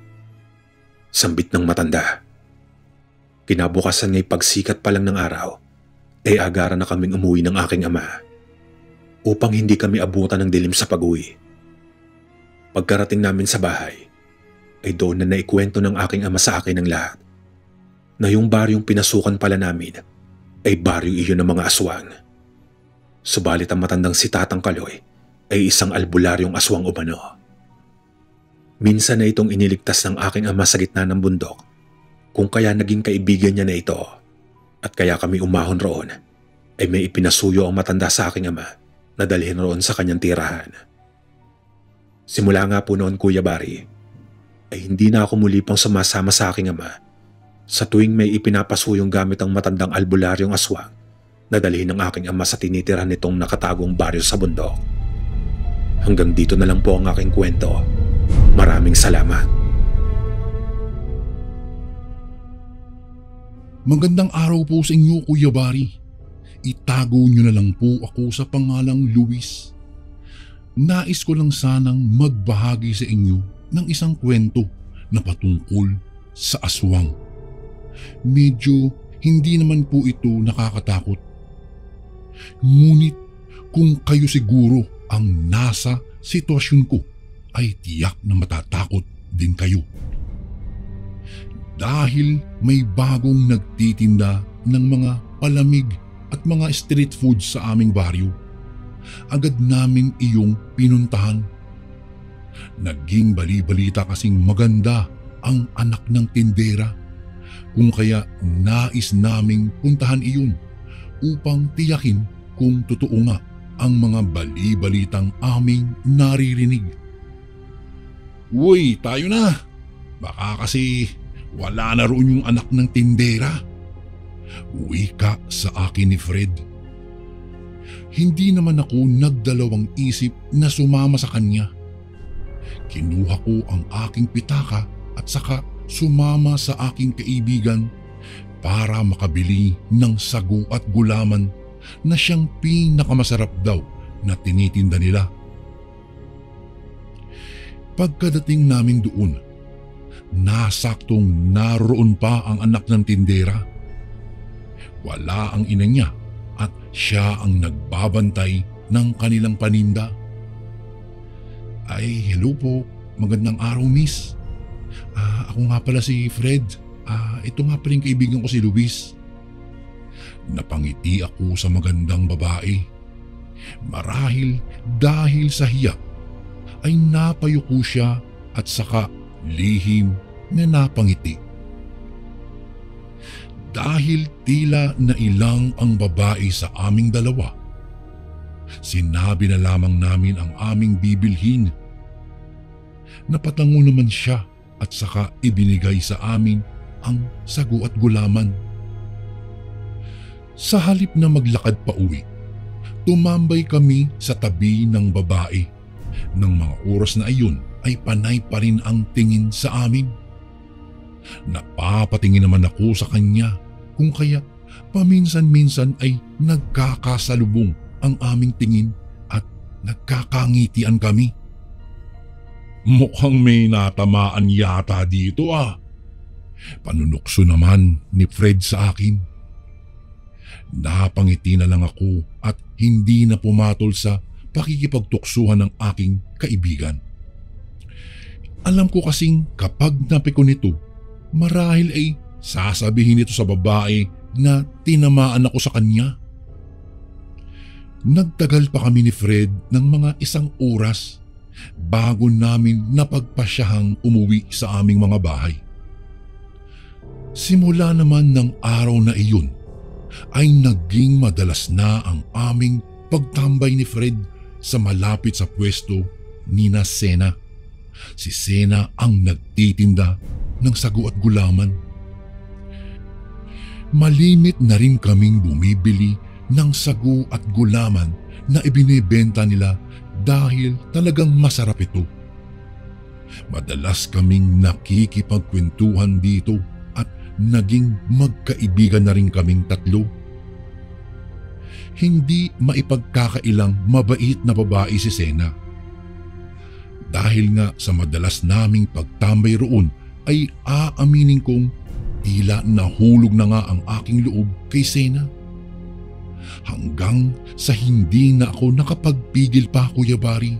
Sambit ng matanda. Kinabukasan nga'y pagsikat pa lang ng araw, ay agaran na kaming umuwi ng aking ama upang hindi kami abutan ng dilim sa pag-uwi. Pagkarating namin sa bahay, ay doon na naikwento ng aking ama sa akin ng lahat na yung baryong pinasukan pala namin ay baryo iyon ng mga aswang. Subalit ang matandang si Tatang Kaloy ay isang albularyong aswang umano. Minsan na itong iniligtas ng aking ama sa gitna ng bundok, kung kaya naging kaibigan niya na ito at kaya kami umahon roon ay may ipinasuyo ang matanda sa aking ama na dalhin roon sa kanyang tirahan. Simula nga po noon, Kuya Bari, ay hindi na ako muli pang sumasama sa aking ama sa tuwing may ipinapasuyong gamit ang matandang albularyong aswang na dalhin ng aking ama sa tinitirahan nitong nakatagong baryo sa bundok. Hanggang dito na lang po ang aking kwento. Maraming salamat. Magandang araw po sa inyo, Kuya Bari. Itago niyo na lang po ako sa pangalang Luis. Nais ko lang sanang magbahagi sa inyo ng isang kwento na patungkol sa aswang. Medyo hindi naman po ito nakakatakot. Ngunit kung kayo siguro ang nasa sitwasyon ko, ay tiyak na matatakot din kayo. Dahil may bagong nagtitinda ng mga palamig at mga street food sa aming baryo, agad namin iyong pinuntahan. Naging bali-balita kasing maganda ang anak ng tindera, kung kaya nais naming puntahan iyon upang tiyakin kung totoo nga ang mga bali-balitang aming naririnig. Uy, tayo na! Baka kasi wala na roon yung anak ng tindera. Wika sa akin ni Fred. Hindi naman ako nagdalawang isip na sumama sa kanya. Kinuha ko ang aking pitaka at saka sumama sa aking kaibigan para makabili ng sago at gulaman na siyang pinakamasarap daw na tinitinda nila. Pagkadating namin doon, nasaktong naroon pa ang anak ng tindera. Wala ang ina niya at siya ang nagbabantay ng kanilang paninda. Ay, hello po. Magandang araw, miss. Ako nga pala si Fred. Ito nga pala yung kaibigan ko si Luis. Napangiti ako sa magandang babae. Marahil dahil sa hiya ay napayuko siya at saka lihim na napangiti. Dahil tila nailang ang babae sa aming dalawa, sinabi na lamang namin ang aming bibilhin. Napatango naman siya at saka ibinigay sa amin ang sago at gulaman. Sa halip na maglakad pa uwi, tumambay kami sa tabi ng babae. Nang mga oras na iyon ay panay pa rin ang tingin sa amin. Napapatingin naman ako sa kanya, kung kaya paminsan-minsan ay nagkakasalubong ang aming tingin at nagkakangitian kami. Mukhang may natamaan yata dito Panunukso naman ni Fred sa akin. Napangiti na lang ako at hindi na pumatol sa pakikipagtuksuhan ng aking kaibigan. Alam ko kasing kapag napiko nito, marahil ay sasabihin nito sa babae na tinamaan ako sa kanya. Nagtagal pa kami ni Fred ng mga 1 oras bago namin napagpasyahang umuwi sa aming mga bahay. Simula naman ng araw na iyon ay naging madalas na ang aming pagtambay ni Fred sa malapit sa pwesto ni na Sena. Si Sena ang nagtitinda ng sago at gulaman. Malimit na rin kaming bumibili ng sago at gulaman na ibinebenta nila dahil talagang masarap ito. Madalas kaming nakikipagkwentuhan dito at naging magkaibigan na rin kaming tatlo. Hindi maipagkakailang mabait na babae si Sena. Dahil nga sa madalas naming pagtambay roon ay aaminin kong tila nahulog na nga ang aking loob kay Sena. Hanggang sa hindi na ako nakapagpigil pa, Kuya Bari,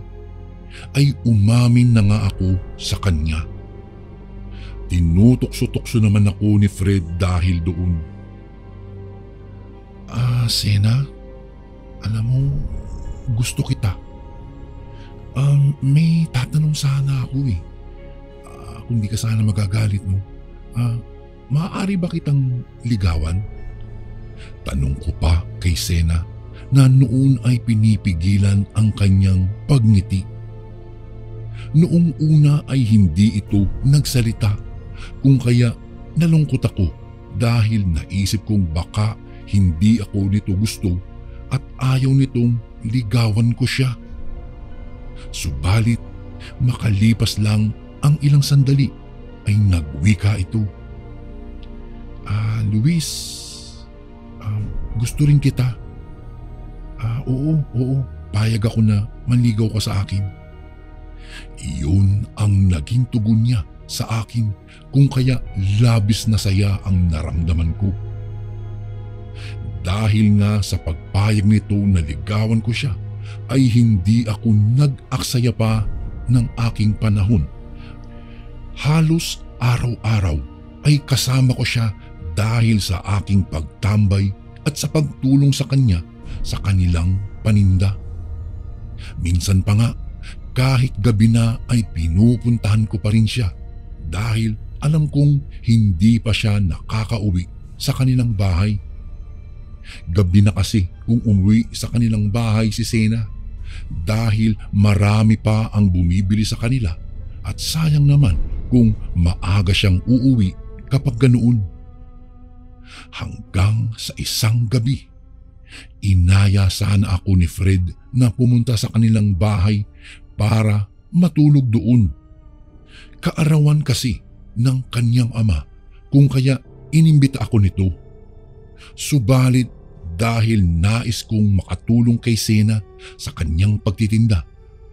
ay umamin na nga ako sa kanya. Tinutokso-tokso naman ako ni Fred dahil doon. Sena, alam mo, gusto kita. May tatanong sana ako eh. Kung di ka sana magagalit, no? Maaari ba kitang ligawan? Tanong ko pa kay Sena na noon ay pinipigilan ang kanyang pagngiti. Noong una ay hindi ito nagsalita, kung kaya nalungkot ako dahil naisip kong baka hindi ako nito gusto at ayaw nitong ligawan ko siya. Subalit makalipas lang ang ilang sandali ay nagwika ito. Luis, gusto rin kita. Oo, payag ako na manligaw ka sa akin. Iyon ang naging tugon niya sa akin, kung kaya labis na saya ang naramdaman ko. Dahil nga sa pagpayag nito na ligawan ko siya, ay hindi ako nag-aksaya pa ng aking panahon. Halos araw-araw ay kasama ko siya dahil sa aking pagtambay at sa pagtulong sa kanya sa kanilang paninda. Minsan pa nga, kahit gabi na ay pinupuntahan ko pa rin siya dahil alam kong hindi pa siya nakakauwi sa kanilang bahay. Gabi na kasi kung umuwi sa kanilang bahay si Sena dahil marami pa ang bumibili sa kanila at sayang naman kung maaga siyang uuwi kapag ganoon. Hanggang sa isang gabi, inaya sana ako ni Fred na pumunta sa kanilang bahay para matulog doon. Kaarawan kasi ng kanyang ama, kung kaya inimbita ako nito. Subalit dahil nais kong makatulong kay Sena sa kanyang pagtitinda,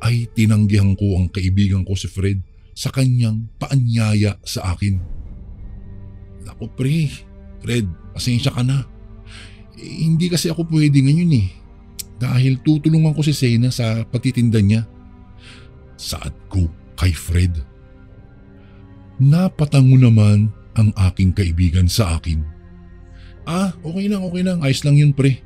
ay tinanggihan ko ang kaibigan ko si Fred sa kanyang paanyaya sa akin. Naku Fred, pasensya ka na. Hindi kasi ako pwede ngayon eh. Dahil tutulungan ko si Sena sa pagtitinda niya. Saad ko kay Fred. Napatango naman ang aking kaibigan sa akin. Okay lang. Ayos lang yun pre.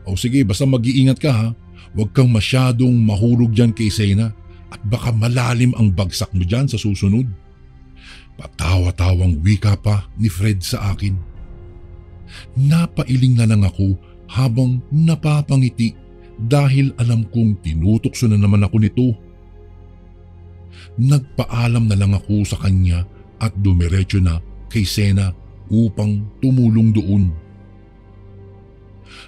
O sige, basta mag-iingat ka ha. Huwag kang masyadong mahulog dyan kay Sena at baka malalim ang bagsak mo dyan sa susunod. Patawa-tawang wika pa ni Fred sa akin. Napailing na lang ako habang napapangiti dahil alam kong tinutokso na naman ako nito. Nagpaalam na lang ako sa kanya at dumiretso na kay Sena upang tumulong doon.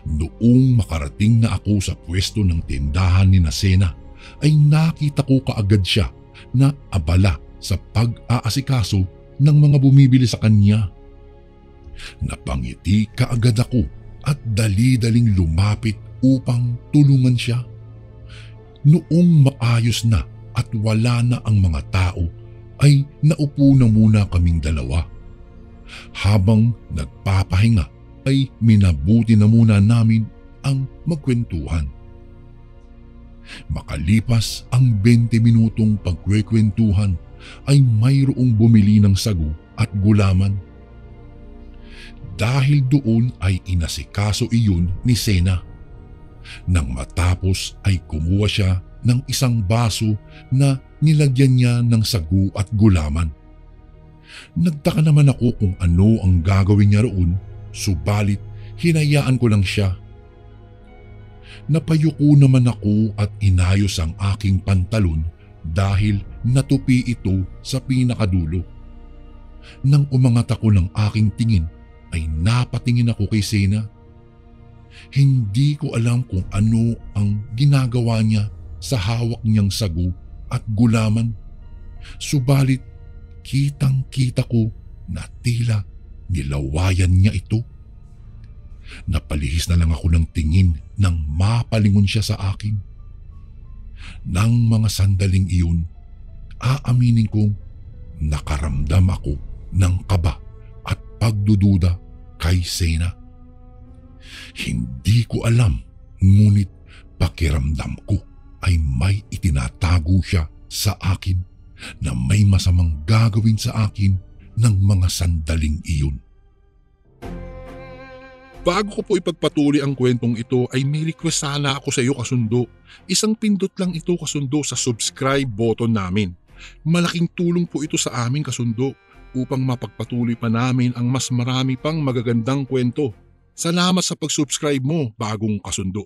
Noong makarating na ako sa pwesto ng tindahan ni Sena, ay nakita ko kaagad siya na abala sa pag-aasikaso ng mga bumibili sa kanya. Napangiti kaagad ako at dali-daling lumapit upang tulungan siya. Noong maayos na at wala na ang mga tao, ay naupo na muna kaming dalawa. Habang nagpapahinga ay minabuti na muna namin ang magkwentuhan. Makalipas ang 20 minutong pagkwekwentuhan ay mayroong bumili ng sagu at gulaman. Dahil doon ay inasikaso iyon ni Sena. Nang matapos ay kumuha siya ng isang baso na nilagyan niya ng sagu at gulaman. Nagtaka naman ako kung ano ang gagawin niya roon, subalit hinayaan ko lang siya. Napayuko naman ako at inayos ang aking pantalon dahil natupi ito sa pinakadulo. Nang umangat ako ng aking tingin ay napatingin ako kay Sena. Hindi ko alam kung ano ang ginagawa niya sa hawak niyang sagu at gulaman. Subalit kitang-kita ko na tila nilawayan niya ito. Napalihis na lang ako ng tingin nang mapalingon siya sa akin. Nang mga sandaling iyon, aaminin kong nakaramdam ako ng kaba at pagdududa kay Sena. Hindi ko alam, ngunit pakiramdam ko ay may itinatago siya sa akin na may masamang gagawin sa akin ng mga sandaling iyon. Bago ko po ipagpatuloy ang kwentong ito ay may request sana ako sa iyo kasundo. Isang pindot lang ito kasundo sa subscribe button namin. Malaking tulong po ito sa amin kasundo upang mapagpatuloy pa namin ang mas marami pang magagandang kwento. Salamat sa pag-subscribe mo, bagong kasundo.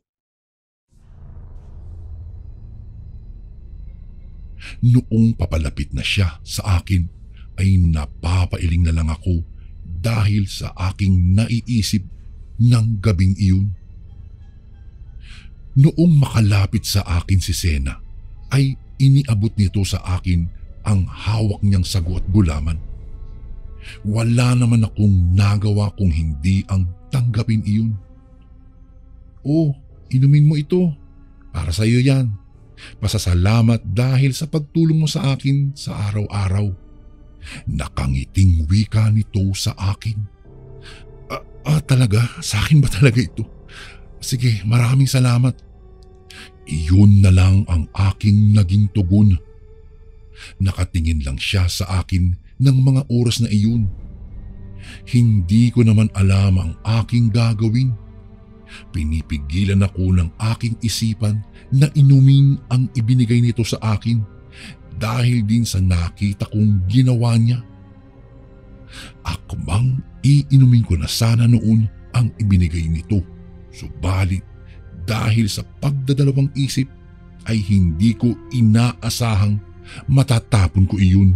Noong papalapit na siya sa akin ay napapailing na lang ako dahil sa aking naiisip ng gabing iyon. Noong makalapit sa akin si Sena ay iniabot nito sa akin ang hawak niyang sago at gulaman. Wala naman akong nagawa kung hindi ang tanggapin iyon. "Oh, inumin mo ito. Para sa iyo yan. Pasasalamat dahil sa pagtulong mo sa akin sa araw-araw." Nakangiting wika nito sa akin. Talaga? Sa akin ba talaga ito? Sige, maraming salamat. Iyon na lang ang aking naging tugon. Nakatingin lang siya sa akin ng mga oras na iyon. Hindi ko naman alam ang aking gagawin. Pinipigilan ako ng aking isipan na inumin ang ibinigay nito sa akin dahil din sa nakita kong ginawa niya. Akmang iinumin ko na sana noon ang ibinigay nito. Subalit dahil sa pagdadalawang isip ay hindi ko inaasahang matatapon ko iyon.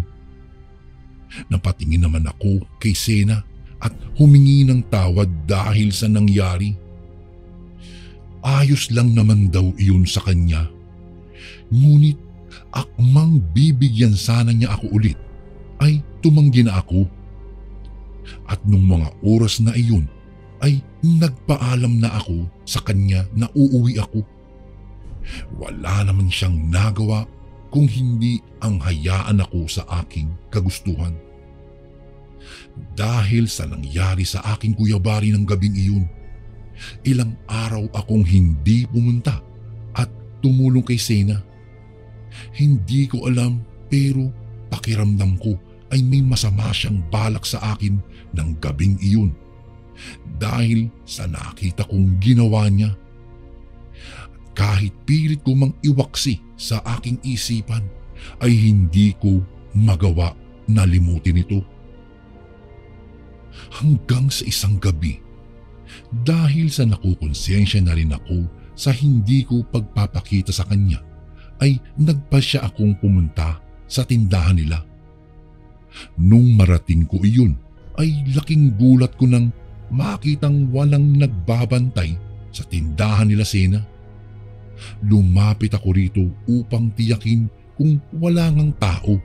Napatingin naman ako kay Sena at humingi ng tawad dahil sa nangyari. Ayos lang naman daw iyon sa kanya. Ngunit akmang bibigyan sana niya ako ulit ay tumanggi na ako. At nung mga oras na iyon ay nagpaalam na ako sa kanya na uuwi ako. Wala naman siyang nagawa kung hindi ang hayaan ako sa aking kagustuhan. Dahil sa nangyari sa aking kuyabari ng gabing iyon, ilang araw akong hindi pumunta at tumulong kay Sena. Hindi ko alam pero pakiramdam ko ay may masama siyang balak sa akin ng gabing iyon dahil sa nakita kong ginawa niya. Kahit pilit ko mang iwaksi sa aking isipan ay hindi ko magawa na limutin ito. Hanggang sa isang gabi, dahil sa nakukonsensya na rin ako sa hindi ko pagpapakita sa kanya, ay nagpasya akong pumunta sa tindahan nila. Nung marating ko iyon ay laking gulat ko nang makitang walang nagbabantay sa tindahan nila Sena. Lumapit ako rito upang tiyakin kung wala ngang tao.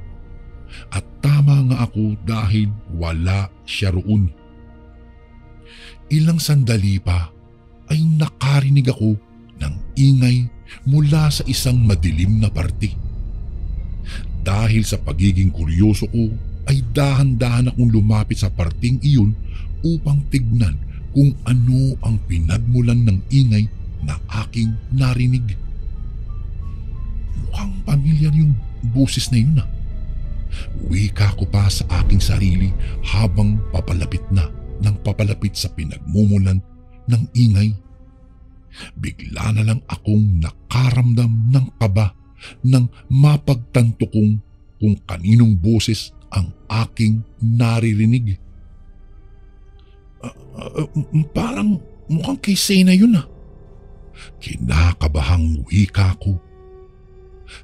At tama nga ako dahil wala siya roon. Ilang sandali pa ay nakarinig ako ng ingay mula sa isang madilim na parte. Dahil sa pagiging kuryoso ko ay dahan-dahan akong lumapit sa parting iyon upang tignan kung ano ang pinagmulan ng ingay na aking narinig. Mukhang pamilyar yung boses na yun . Wika ko pa sa aking sarili habang papalapit sa pinagmumulan ng ingay. Bigla na lang akong nakaramdam ng kaba nang mapagtanto kong kung kaninong boses ang aking naririnig. Parang mukhang kay Sena yun . Kinakabahang wika ko.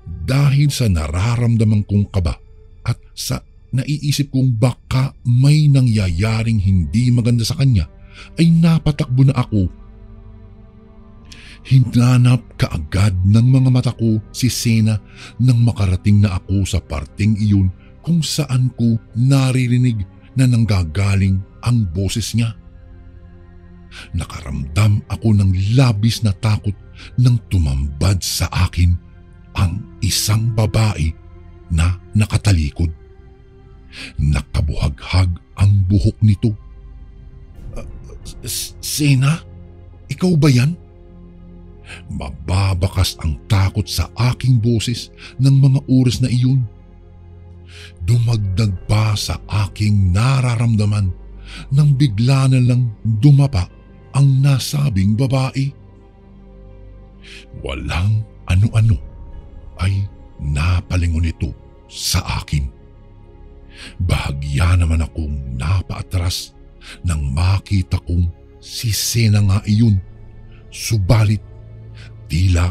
Dahil sa nararamdaman kong kaba at sa naiisip kong baka may nangyayaring hindi maganda sa kanya, ay napatakbo na ako. Hinanap kaagad ng mga mata ko si Sena nang makarating na ako sa parting iyon kung saan ko naririnig na nanggagaling ang boses niya. Nakaramdam ako ng labis na takot nang tumambad sa akin ang isang babae na nakatalikod. Nakabuhaghag ang buhok nito. Sena, ikaw ba yan? Mababakas ang takot sa aking boses ng mga oras na iyon. Dumagdag pa sa aking nararamdaman nang bigla na lang dumapa ang nasabing babae. Walang ano-ano ay napalingon ito sa akin. Bahagya naman akong napaatras nang makita kong si Sena nga iyon. Subalit tila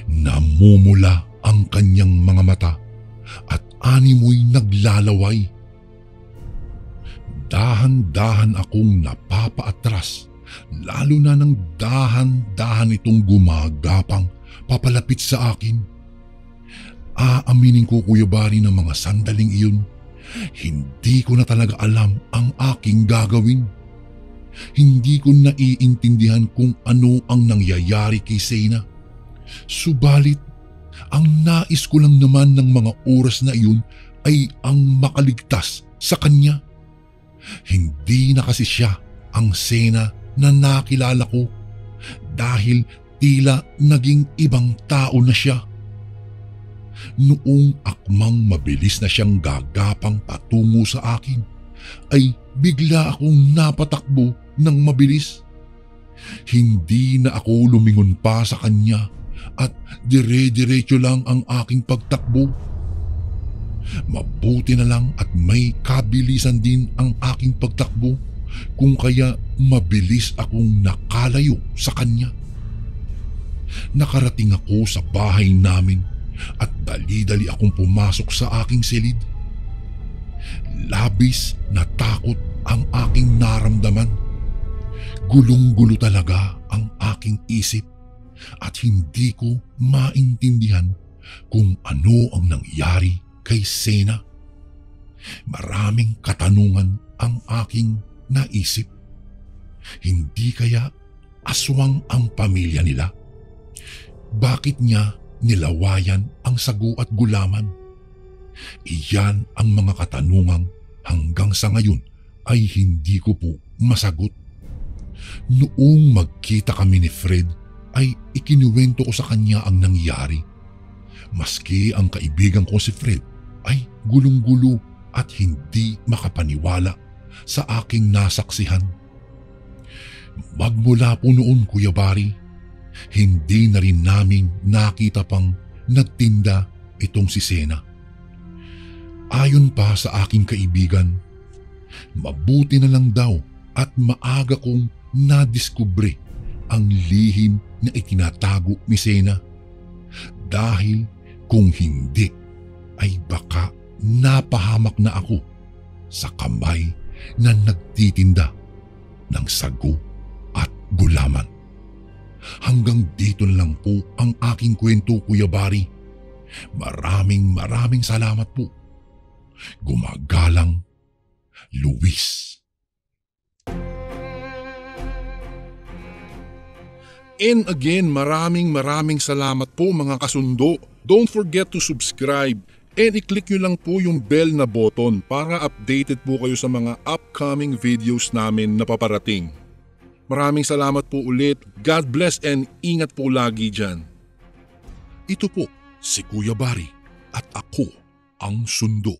namumula ang kanyang mga mata at animoy naglalaway. Dahan-dahan akong napapaatras, lalo na nang dahan-dahan itong gumagapang papalapit sa akin. Aaminin ko, Kuya Bari, ng mga sandaling iyon, hindi ko na talaga alam ang aking gagawin. Hindi ko naiintindihan kung ano ang nangyayari kay Sena. Subalit, ang nais ko lang naman ng mga oras na iyon ay ang makaligtas sa kanya. Hindi na kasi siya ang Sena na nakilala ko dahil tila naging ibang tao na siya. Noong akmang mabilis na siyang gagapang patungo sa akin, ay bigla akong napatakbo ng mabilis. Hindi na ako lumingon pa sa kanya at dire-diretso lang ang aking pagtakbo. Mabuti na lang at may kabilisan din ang aking pagtakbo, kung kaya mabilis akong nakalayo sa kanya. Nakarating ako sa bahay namin at dali-dali akong pumasok sa aking silid. Labis na takot ang aking naramdaman. Gulong-gulo talaga ang aking isip at hindi ko maintindihan kung ano ang nangyari kay Sena. Maraming katanungan ang aking naisip. Hindi kaya aswang ang pamilya nila? Bakit niya nilawayan ang sago at gulaman? Iyan ang mga katanungang hanggang sa ngayon ay hindi ko po masagot. Noong magkita kami ni Fred ay ikinuwento ko sa kanya ang nangyari. Maski ang kaibigan ko si Fred ay gulong-gulo at hindi makapaniwala sa aking nasaksihan. Magmula po noon, Kuya Bari, hindi na rin namin nakita pang nagtinda itong si Sena. Ayon pa sa aking kaibigan, mabuti na lang daw at maaga kong nadiskubre ang lihim na itinatago ni Sena. Dahil kung hindi, ay baka napahamak na ako sa kamay na nagtitinda ng sago at gulaman. Hanggang dito na lang po ang aking kwento, Kuya Bari. Maraming salamat po. Gumagalang, Luis. And again, maraming salamat po mga kasundo. Don't forget to subscribe and i-click nyo lang po yung bell na button para updated po kayo sa mga upcoming videos namin na paparating. Maraming salamat po ulit. God bless and ingat po lagi dyan. Ito po si Kuya Bari at ako ang sundo.